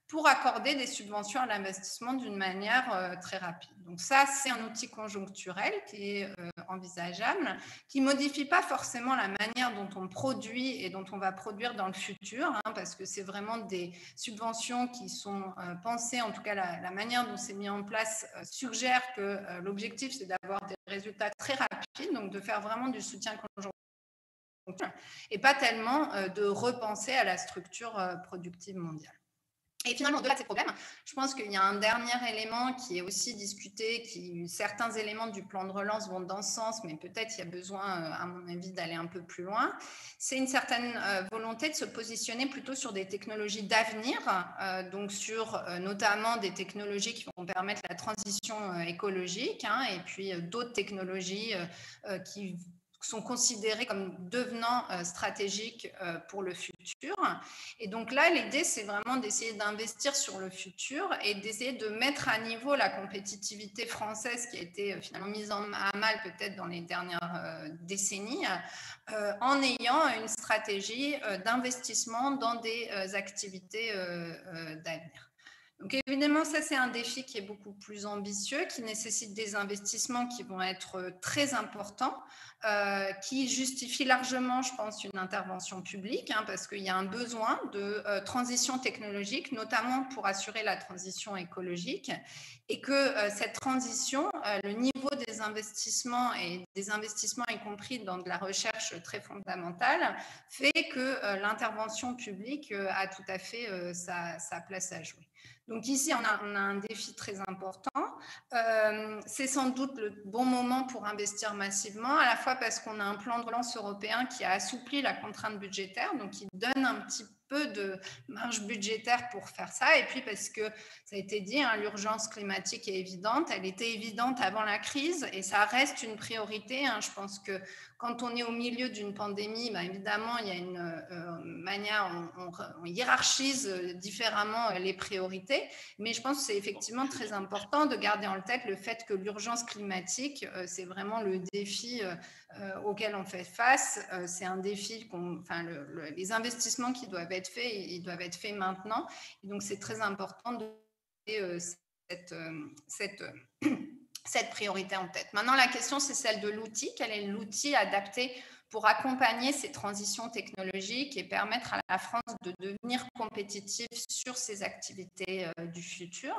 pour accorder des subventions à l'investissement d'une manière très rapide. Donc ça, c'est un outil conjoncturel qui est envisageable, qui ne modifie pas forcément la manière dont on produit et dont on va produire dans le futur, parce que c'est vraiment des subventions qui sont pensées, en tout cas la manière dont c'est mis en place suggère que l'objectif, c'est d'avoir des résultats très rapides, donc de faire vraiment du soutien conjoncturel et pas tellement de repenser à la structure productive mondiale. Et finalement, au-delà de ces problèmes, je pense qu'il y a un dernier élément qui est aussi discuté, certains éléments du plan de relance vont dans ce sens, mais peut-être il y a besoin, à mon avis, d'aller un peu plus loin. C'est une certaine volonté de se positionner plutôt sur des technologies d'avenir, donc sur notamment des technologies qui vont permettre la transition écologique, et puis d'autres technologies qui sont considérés comme devenant stratégiques pour le futur. Et donc là, l'idée, c'est vraiment d'essayer d'investir sur le futur et d'essayer de mettre à niveau la compétitivité française qui a été finalement mise à mal peut-être dans les dernières décennies, en ayant une stratégie d'investissement dans des activités d'avenir. Donc évidemment, ça c'est un défi qui est beaucoup plus ambitieux, qui nécessite des investissements qui vont être très importants, qui justifie largement, je pense, une intervention publique, parce qu'il y a un besoin de transition technologique, notamment pour assurer la transition écologique, et que cette transition, le niveau des investissements, et des investissements y compris dans de la recherche très fondamentale, fait que l'intervention publique a tout à fait sa place à jouer. Donc ici, on a un défi très important. C'est sans doute le bon moment pour investir massivement, à la fois parce qu'on a un plan de relance européen qui a assoupli la contrainte budgétaire, donc qui donne un petit peu de marge budgétaire pour faire ça, et puis parce que, ça a été dit, l'urgence climatique est évidente, elle était évidente avant la crise, et ça reste une priorité. Je pense que quand on est au milieu d'une pandémie, évidemment, il y a une manière, on hiérarchise différemment les priorités, mais je pense que c'est effectivement très important de garder en tête le fait que l'urgence climatique, c'est vraiment le défi auquel on fait face. C'est un défi, les investissements qui doivent être faits, ils doivent être faits maintenant. Et donc, c'est très important de cette priorité en tête. Maintenant, la question, c'est celle de l'outil. Quel est l'outil adapté pour accompagner ces transitions technologiques et permettre à la France de devenir compétitive sur ces activités du futur?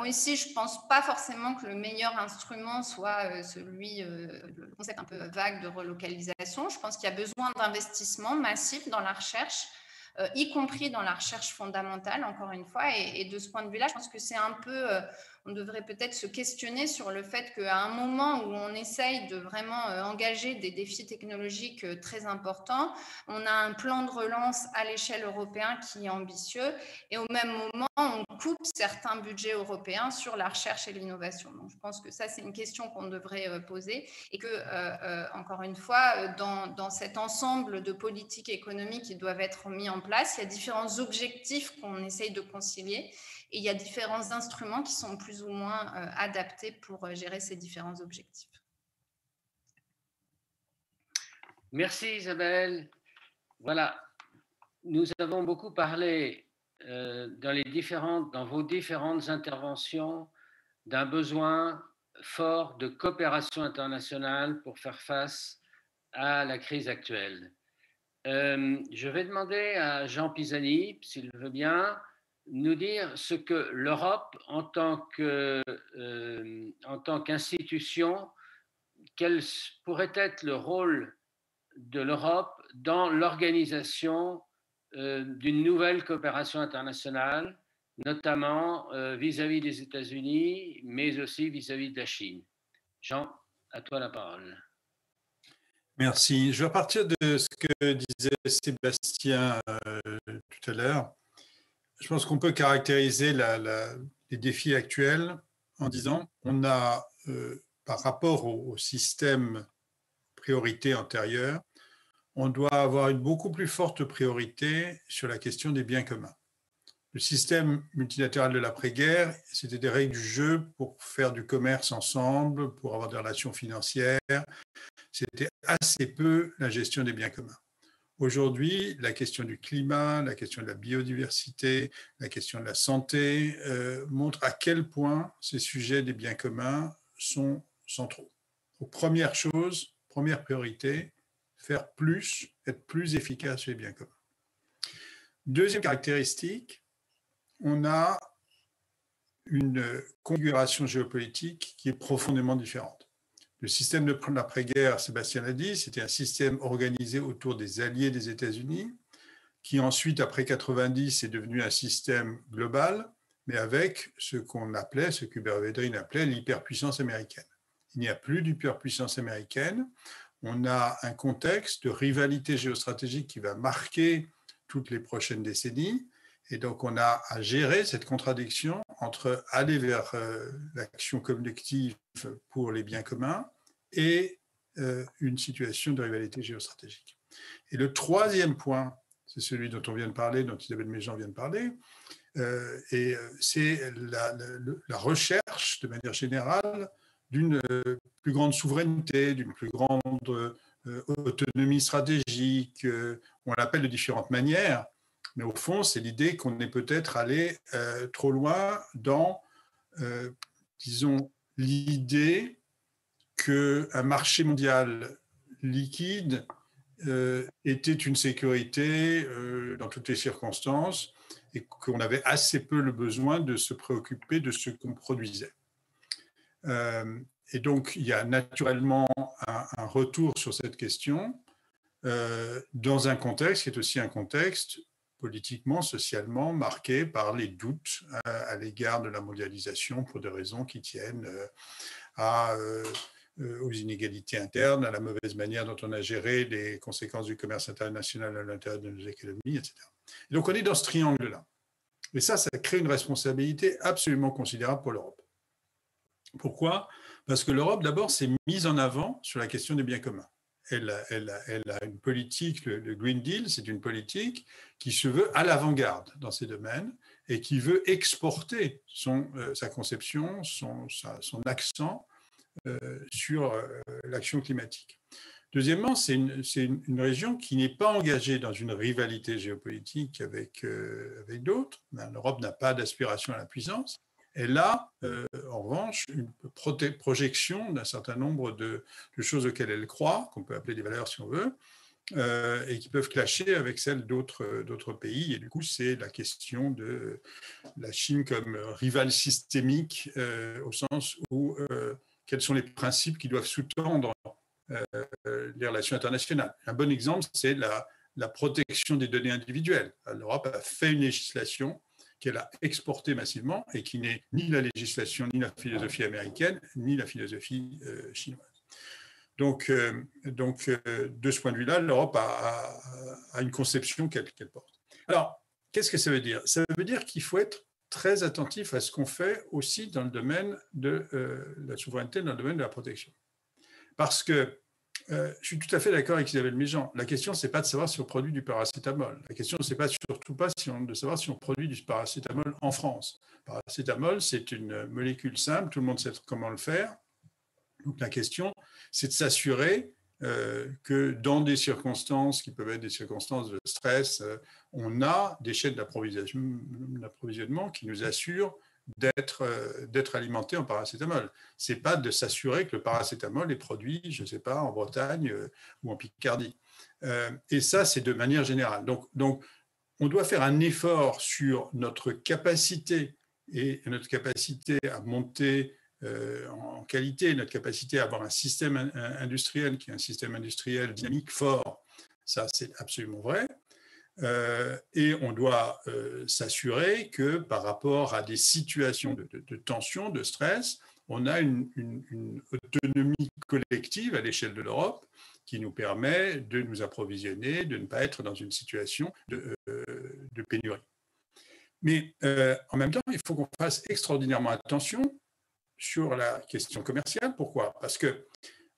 Ici, je ne pense pas forcément que le meilleur instrument soit le concept un peu vague de relocalisation. Je pense qu'il y a besoin d'investissements massifs dans la recherche, y compris dans la recherche fondamentale, encore une fois. Et de ce point de vue-là, je pense que c'est un peu... on devrait peut-être se questionner sur le fait qu'à un moment où on essaye de vraiment engager des défis technologiques très importants, on a un plan de relance à l'échelle européenne qui est ambitieux, et au même moment, on coupe certains budgets européens sur la recherche et l'innovation. Donc, je pense que ça, c'est une question qu'on devrait poser, et que, encore une fois, dans cet ensemble de politiques économiques qui doivent être mis en place, il y a différents objectifs qu'on essaye de concilier, et il y a différents instruments qui sont plus ou moins adaptés pour gérer ces différents objectifs. Merci Isabelle. Voilà, nous avons beaucoup parlé dans vos différentes interventions d'un besoin fort de coopération internationale pour faire face à la crise actuelle. Je vais demander à Jean Pisani, s'il veut bien, nous dire ce que l'Europe, en tant qu'institution, quel pourrait être le rôle de l'Europe dans l'organisation d'une nouvelle coopération internationale, notamment vis-à-vis des États-Unis, mais aussi vis-à-vis de la Chine. Jean, à toi la parole. Merci. Je vais partir de ce que disait Sébastien tout à l'heure. Je pense qu'on peut caractériser les défis actuels en disant on a, par rapport au système priorité antérieur, on doit avoir une beaucoup plus forte priorité sur la question des biens communs. Le système multilatéral de l'après-guerre, c'était des règles du jeu pour faire du commerce ensemble, pour avoir des relations financières. C'était assez peu la gestion des biens communs. Aujourd'hui, la question du climat, la question de la biodiversité, la question de la santé montrent à quel point ces sujets des biens communs sont centraux. Donc, première chose, première priorité, faire plus, être plus efficace sur les biens communs. Deuxième caractéristique, on a une configuration géopolitique qui est profondément différente. Le système de l'après-guerre, Sébastien l'a dit, c'était un système organisé autour des alliés des États-Unis, qui ensuite, après 90, est devenu un système global, mais avec ce qu'on appelait, ce qu'Hubert Védrine appelait l'hyperpuissance américaine. Il n'y a plus d'hyperpuissance américaine. On a un contexte de rivalité géostratégique qui va marquer toutes les prochaines décennies. Et donc, on a à gérer cette contradiction entre aller vers l'action collective pour les biens communs et une situation de rivalité géostratégique. Et le troisième point, c'est celui dont on vient de parler, dont Isabelle Méjean vient de parler, c'est la recherche, de manière générale, d'une plus grande souveraineté, d'une plus grande autonomie stratégique. On l'appelle de différentes manières. Mais au fond, c'est l'idée qu'on est peut-être allé trop loin dans, disons, l'idée qu'un marché mondial liquide était une sécurité dans toutes les circonstances et qu'on avait assez peu le besoin de se préoccuper de ce qu'on produisait. Et donc, il y a naturellement un retour sur cette question dans un contexte qui est aussi un contexte politiquement, socialement marqué par les doutes à l'égard de la mondialisation pour des raisons qui tiennent aux inégalités internes, à la mauvaise manière dont on a géré les conséquences du commerce international à l'intérieur de nos économies, etc. Et donc on est dans ce triangle-là. Et ça crée une responsabilité absolument considérable pour l'Europe. Pourquoi ? Parce que l'Europe, d'abord, s'est mise en avant sur la question des biens communs. Elle a une politique, le Green Deal, c'est une politique qui se veut à l'avant-garde dans ces domaines et qui veut exporter sa conception, son accent sur l'action climatique. Deuxièmement, c'est une région qui n'est pas engagée dans une rivalité géopolitique avec d'autres. L'Europe n'a pas d'aspiration à la puissance. Elle a, en revanche, une projection d'un certain nombre de choses auxquelles elle croit, qu'on peut appeler des valeurs si on veut, et qui peuvent clasher avec celles d'autres pays. Et du coup, c'est la question de la Chine comme rivale systémique, au sens où quels sont les principes qui doivent sous-tendre les relations internationales. Un bon exemple, c'est la protection des données individuelles. L'Europe a fait une législation qu'elle a exportée massivement et qui n'est ni la législation, ni la philosophie américaine, ni la philosophie chinoise. Donc, de ce point de vue-là, l'Europe a une conception qu'elle porte. Alors, qu'est-ce que ça veut dire ? Ça veut dire qu'il faut être très attentif à ce qu'on fait aussi dans le domaine de la souveraineté, dans le domaine de la protection. Parce que je suis tout à fait d'accord avec Isabelle Méjean. La question, ce n'est pas de savoir si on produit du paracétamol. La question, ce n'est surtout pas de savoir si on produit du paracétamol en France. Le paracétamol, c'est une molécule simple, tout le monde sait comment le faire. Donc la question, c'est de s'assurer que dans des circonstances qui peuvent être des circonstances de stress, on a des chaînes d'approvisionnement qui nous assurent d'être alimenté en paracétamol. Ce n'est pas de s'assurer que le paracétamol est produit, je ne sais pas, en Bretagne ou en Picardie. Et ça, c'est de manière générale. Donc, on doit faire un effort sur notre capacité et notre capacité à monter en qualité, notre capacité à avoir un système industriel qui est un système industriel dynamique fort. Ça, c'est absolument vrai. Et on doit s'assurer que par rapport à des situations de tension, de stress, on a une autonomie collective à l'échelle de l'Europe qui nous permet de nous approvisionner, de ne pas être dans une situation de pénurie. Mais en même temps, il faut qu'on fasse extraordinairement attention sur la question commerciale. Pourquoi ? Parce que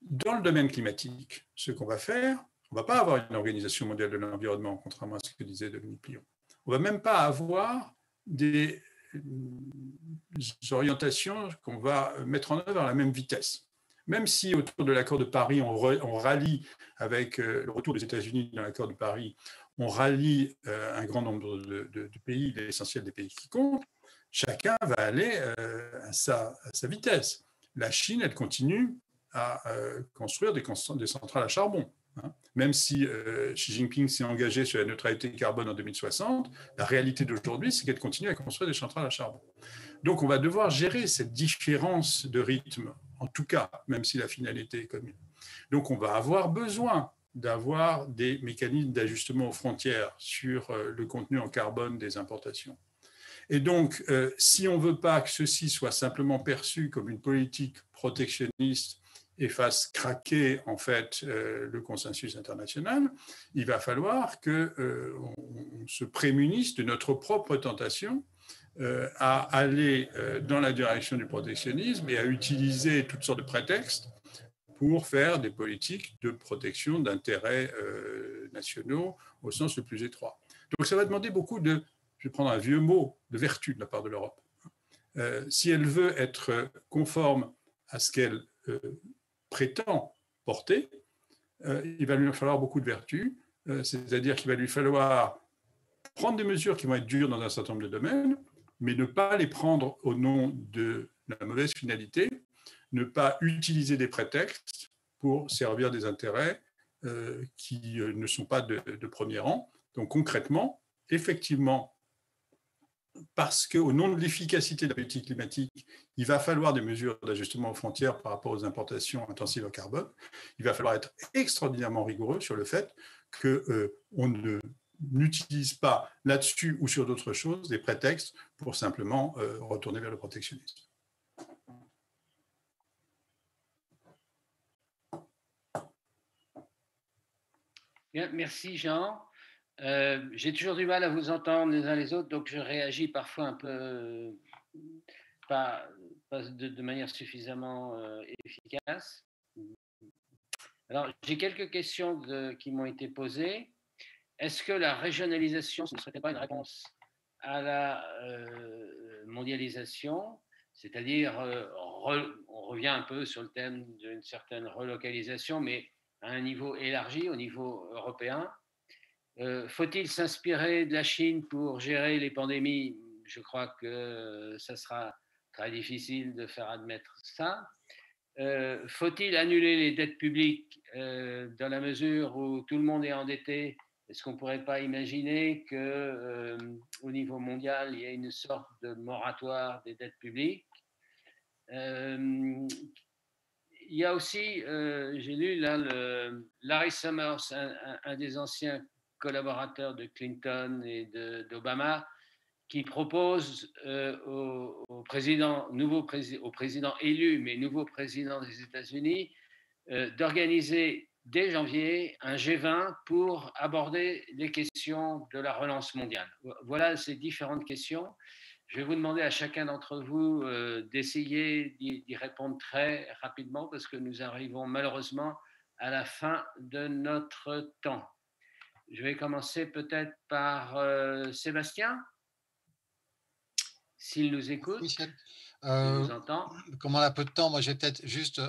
dans le domaine climatique, ce qu'on va faire, on ne va pas avoir une organisation mondiale de l'environnement, contrairement à ce que disait Dominique Pillon. On ne va même pas avoir des orientations qu'on va mettre en œuvre à la même vitesse. même si autour de l'accord de Paris, on rallie avec le retour des États-Unis dans l'accord de Paris, on rallie un grand nombre de pays, l'essentiel des pays qui comptent, chacun va aller à sa vitesse. La Chine, elle continue à construire des centrales à charbon. Même si Xi Jinping s'est engagé sur la neutralité carbone en 2060, la réalité d'aujourd'hui, c'est qu'elle continue à construire des centrales à charbon. Donc, on va devoir gérer cette différence de rythme, en tout cas, même si la finalité est commune. Donc, on va avoir besoin d'avoir des mécanismes d'ajustement aux frontières sur le contenu en carbone des importations. Et donc, si on ne veut pas que ceci soit simplement perçu comme une politique protectionniste et fasse craquer en fait le consensus international, il va falloir qu'on se prémunisse de notre propre tentation à aller dans la direction du protectionnisme et à utiliser toutes sortes de prétextes pour faire des politiques de protection d'intérêts nationaux au sens le plus étroit. Donc ça va demander beaucoup de, je vais prendre un vieux mot, de vertu de la part de l'Europe. Si elle veut être conforme à ce qu'elle prétend porter, il va lui falloir beaucoup de vertus, c'est-à-dire qu'il va lui falloir prendre des mesures qui vont être dures dans un certain nombre de domaines, mais ne pas les prendre au nom de la mauvaise finalité, ne pas utiliser des prétextes pour servir des intérêts qui ne sont pas de premier rang. Donc concrètement, effectivement, parce qu'au nom de l'efficacité de la politique climatique, il va falloir des mesures d'ajustement aux frontières par rapport aux importations intensives en carbone. Il va falloir être extraordinairement rigoureux sur le fait qu'on n'utilise pas là-dessus ou sur d'autres choses des prétextes pour simplement retourner vers le protectionnisme. Bien, merci Jean. J'ai toujours du mal à vous entendre les uns les autres, donc je réagis parfois un peu pas de manière suffisamment efficace. Alors, j'ai quelques questions qui m'ont été posées. Est-ce que la régionalisation, ce ne serait pas une réponse à la mondialisation, c'est-à-dire on revient un peu sur le thème d'une certaine relocalisation, mais à un niveau élargi, au niveau européen. Faut-il s'inspirer de la Chine pour gérer les pandémies? Je crois que ça sera très difficile de faire admettre ça. Faut-il annuler les dettes publiques dans la mesure où tout le monde est endetté? Est-ce qu'on ne pourrait pas imaginer qu'au niveau mondial, il y ait une sorte de moratoire des dettes publiques? Il y a aussi, j'ai lu là, Larry Summers, un des anciens collaborateurs de Clinton et d'Obama, qui propose au président élu, mais nouveau président des États-Unis, d'organiser dès janvier un G20 pour aborder les questions de la relance mondiale. Voilà ces différentes questions. Je vais vous demander à chacun d'entre vous d'essayer d'y répondre très rapidement parce que nous arrivons malheureusement à la fin de notre temps. Je vais commencer peut-être par Sébastien, s'il nous écoute. Michel, nous entend. Comme on a peu de temps, moi je vais peut-être juste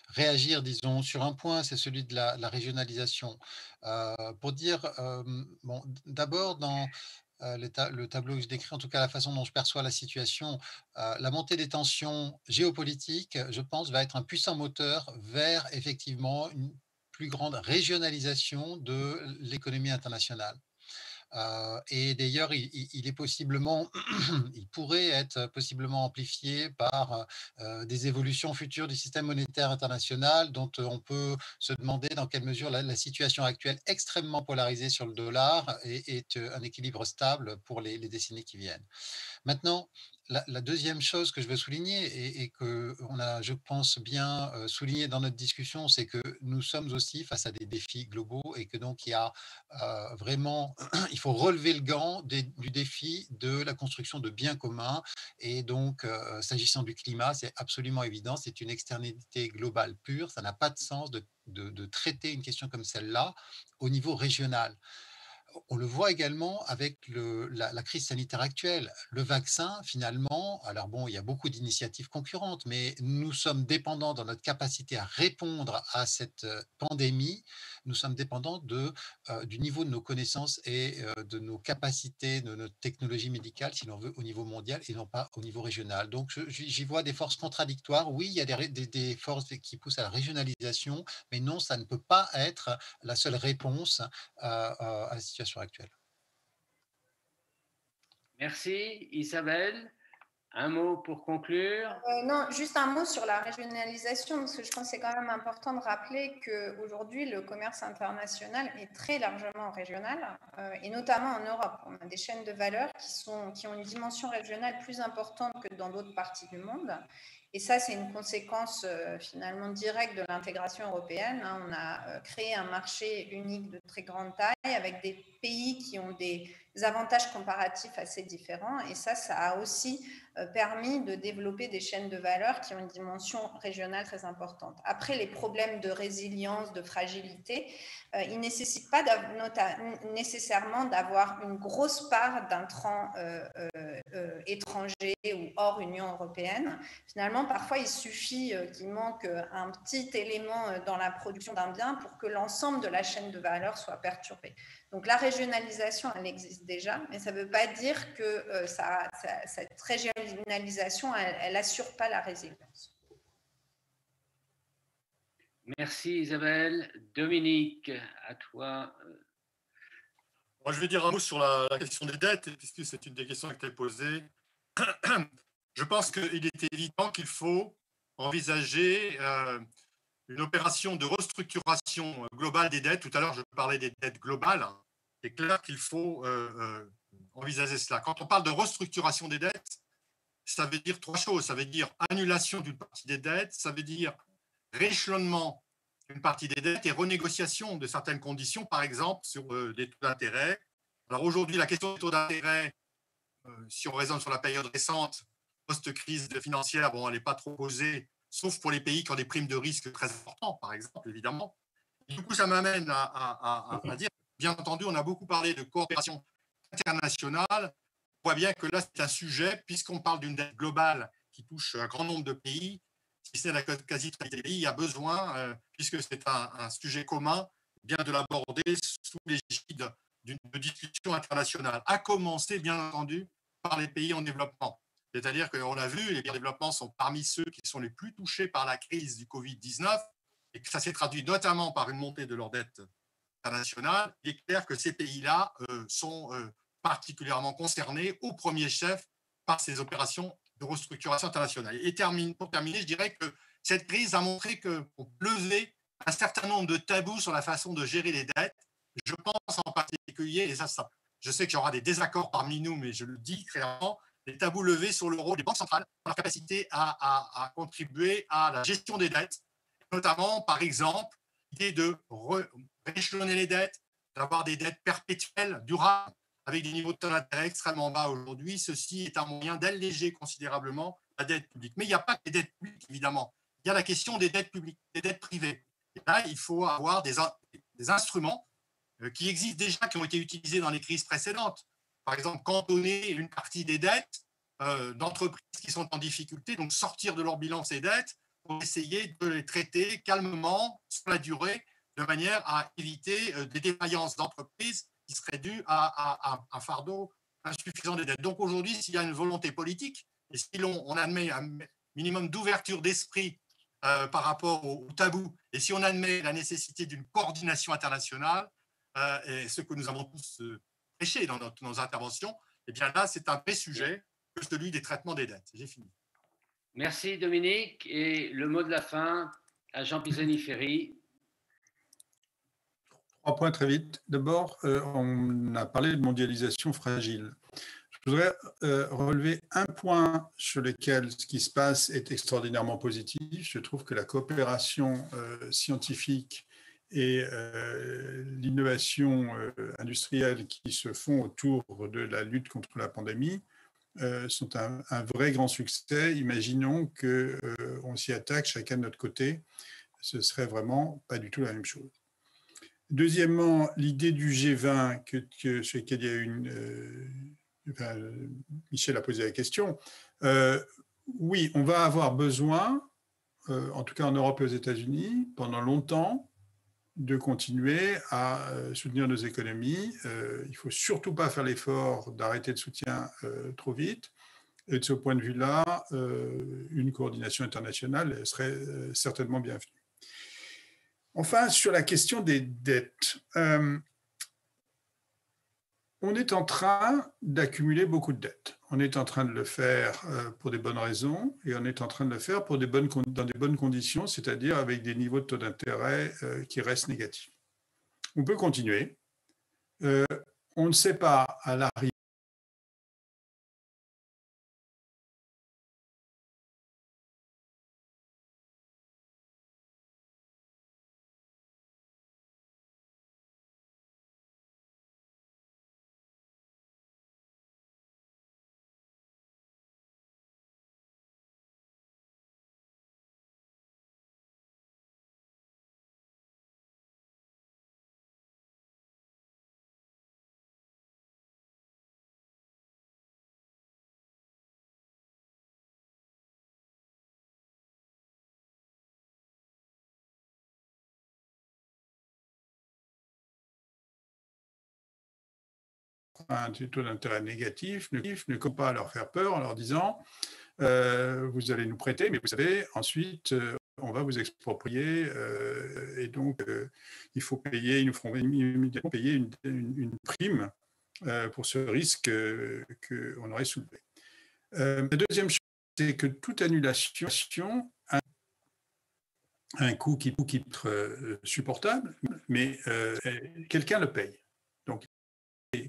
réagir, disons, sur un point, c'est celui de la régionalisation. Pour dire, bon, d'abord dans le tableau que je décris, en tout cas la façon dont je perçois la situation, la montée des tensions géopolitiques, je pense, va être un puissant moteur vers effectivement une plus grande régionalisation de l'économie internationale. Et d'ailleurs, il est possiblement, il pourrait être possiblement amplifié par des évolutions futures du système monétaire international dont on peut se demander dans quelle mesure la situation actuelle extrêmement polarisée sur le dollar est un équilibre stable pour les décennies qui viennent. Maintenant, la deuxième chose que je veux souligner et qu'on a, je pense, bien souligné dans notre discussion, c'est que nous sommes aussi face à des défis globaux et que donc il y a vraiment, il faut relever le gant du défi de la construction de biens communs. Et donc, s'agissant du climat, c'est absolument évident, c'est une externalité globale pure. Ça n'a pas de sens de traiter une question comme celle-là au niveau régional. On le voit également avec la crise sanitaire actuelle. Le vaccin, finalement, alors bon, il y a beaucoup d'initiatives concurrentes, mais nous sommes dépendants dans notre capacité à répondre à cette pandémie. Nous sommes dépendants du niveau de nos connaissances et de nos capacités, de notre technologie médicale, si l'on veut, au niveau mondial et non pas au niveau régional. Donc, j'y vois des forces contradictoires. Oui, il y a des forces qui poussent à la régionalisation, mais non, ça ne peut pas être la seule réponse à la situation actuelle. Merci. Isabelle, un mot pour conclure. Non, juste un mot sur la régionalisation, parce que je pense que c'est quand même important de rappeler qu'aujourd'hui, le commerce international est très largement régional, et notamment en Europe. On a des chaînes de valeur qui ont une dimension régionale plus importante que dans d'autres parties du monde. Et ça, c'est une conséquence finalement directe de l'intégration européenne. On a créé un marché unique de très grande taille avec des pays qui ont des avantages comparatifs assez différents. Et ça a aussi permis de développer des chaînes de valeur qui ont une dimension régionale très importante. Après, les problèmes de résilience, de fragilité, ils ne nécessitent pas nécessairement d'avoir une grosse part d'intrants étrangers ou hors Union européenne. Finalement, parfois, il suffit qu'il manque un petit élément dans la production d'un bien pour que l'ensemble de la chaîne de valeur soit perturbée. Donc, la régionalisation, elle existe déjà, mais ça ne veut pas dire que cette régionalisation, elle n'assure pas la résilience. Merci Isabelle. Dominique, à toi. Moi, je vais dire un mot sur la question des dettes, puisque c'est une des questions qui a été posée. Je pense qu'il est évident qu'il faut envisager une opération de restructuration globale des dettes. Tout à l'heure, je parlais des dettes globales. C'est clair qu'il faut envisager cela. Quand on parle de restructuration des dettes, ça veut dire trois choses. Ça veut dire annulation d'une partie des dettes, ça veut dire rééchelonnement d'une partie des dettes et renégociation de certaines conditions, par exemple sur des taux d'intérêt. Alors aujourd'hui, la question des taux d'intérêt, si on raisonne sur la période récente, post-crise financière, bon, elle n'est pas trop posée, sauf pour les pays qui ont des primes de risque très importantes, par exemple, évidemment. Et du coup, ça m'amène à dire, bien entendu, on a beaucoup parlé de coopération internationale. On voit bien que là, c'est un sujet, puisqu'on parle d'une dette globale qui touche un grand nombre de pays, si ce n'est la quasi-totalité des pays, il y a besoin, puisque c'est un sujet commun, bien de l'aborder sous l'égide de discussions internationales, à commencer, bien entendu, par les pays en développement. C'est-à-dire qu'on l'a vu, les pays en développement sont parmi ceux qui sont les plus touchés par la crise du Covid-19, et que ça s'est traduit notamment par une montée de leur dette internationale. Il est clair que ces pays-là sont particulièrement concernés, au premier chef, par ces opérations de restructuration internationale. Et pour terminer, je dirais que cette crise a montré qu'on levait un certain nombre de tabous sur la façon de gérer les dettes. Je pense en particulier, et ça, je sais qu'il y aura des désaccords parmi nous, mais je le dis clairement, les tabous levés sur le rôle des banques centrales, leur capacité à contribuer à la gestion des dettes, notamment, par exemple, l'idée de rééchelonner les dettes, d'avoir des dettes perpétuelles, durables, avec des niveaux de taux d'intérêt extrêmement bas aujourd'hui. Ceci est un moyen d'alléger considérablement la dette publique. Mais il n'y a pas que les dettes publiques, évidemment. Il y a la question des dettes publiques, des dettes privées. Et là, il faut avoir des instruments qui existent déjà, qui ont été utilisés dans les crises précédentes. Par exemple, cantonner une partie des dettes d'entreprises qui sont en difficulté, donc sortir de leur bilan ces dettes pour essayer de les traiter calmement sur la durée, de manière à éviter des défaillances d'entreprises qui seraient dues à un fardeau insuffisant des dettes. Donc aujourd'hui, s'il y a une volonté politique, et si on admet un minimum d'ouverture d'esprit par rapport au tabou, et si on admet la nécessité d'une coordination internationale, et ce que nous avons tous prêché dans nos interventions, eh bien là, c'est un vrai sujet que celui des traitements des dettes. J'ai fini. Merci Dominique. Et le mot de la fin à Jean Pisani-Ferry. 3 points très vite. D'abord, on a parlé de mondialisation fragile. Je voudrais relever un point sur lequel ce qui se passe est extraordinairement positif. Je trouve que la coopération scientifique et l'innovation industrielle qui se font autour de la lutte contre la pandémie sont un vrai grand succès. Imaginons qu'on s'y attaque chacun de notre côté. Ce serait vraiment pas du tout la même chose. Deuxièmement, l'idée du G20, sur laquelle il y a Michel a posé la question. Oui, on va avoir besoin, en tout cas en Europe et aux États-Unis, pendant longtemps, de continuer à soutenir nos économies. Il ne faut surtout pas faire l'effort d'arrêter le soutien trop vite. Et de ce point de vue-là, une coordination internationale serait certainement bienvenue. Enfin, sur la question des dettes, on est en train d'accumuler beaucoup de dettes. On est en train de le faire pour des bonnes raisons et on est en train de le faire dans des bonnes conditions, c'est-à-dire avec des niveaux de taux d'intérêt qui restent négatifs. On peut continuer. On ne sait pas à l'arrivée un taux d'intérêt négatif ne compte pas à leur faire peur en leur disant vous allez nous prêter, mais vous savez, ensuite, on va vous exproprier et donc il faut payer, ils nous feront immédiatement payer une prime pour ce risque qu'on aurait soulevé. La deuxième chose, c'est que toute annulation a un coût qui peut être supportable, mais quelqu'un le paye. Donc,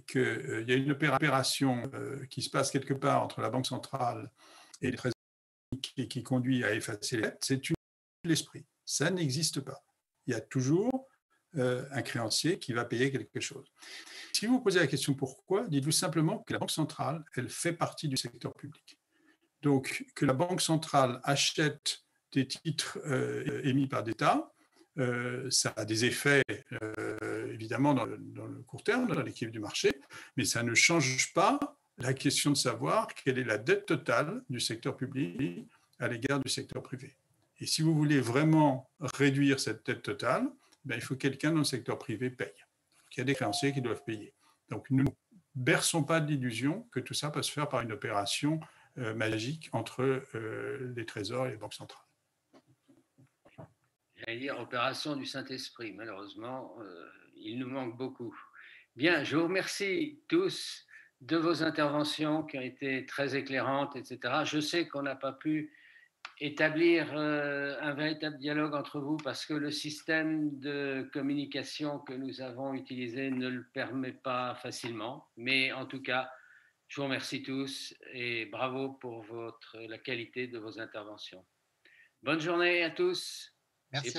qu'il y a une opération qui se passe quelque part entre la Banque centrale et les trésors qui conduit à effacer les dettes, c'est l'esprit. Ça n'existe pas. Il y a toujours un créancier qui va payer quelque chose. Si vous posez la question pourquoi, dites-vous simplement que la Banque centrale, elle fait partie du secteur public. Donc, que la Banque centrale achète des titres émis par d'État, ça a des effets évidemment dans le court terme, dans l'équilibre du marché, mais ça ne change pas la question de savoir quelle est la dette totale du secteur public à l'égard du secteur privé. Et si vous voulez vraiment réduire cette dette totale, ben, il faut que quelqu'un dans le secteur privé paye. Il y a des créanciers qui doivent payer. Donc, nous ne berçons pas de l'illusion que tout ça peut se faire par une opération magique entre les trésors et les banques centrales. J'allais dire opération du Saint-Esprit. Malheureusement, il nous manque beaucoup. Bien, je vous remercie tous de vos interventions qui ont été très éclairantes, etc. Je sais qu'on n'a pas pu établir un véritable dialogue entre vous parce que le système de communication que nous avons utilisé ne le permet pas facilement. Mais en tout cas, je vous remercie tous et bravo pour la qualité de vos interventions. Bonne journée à tous. Merci.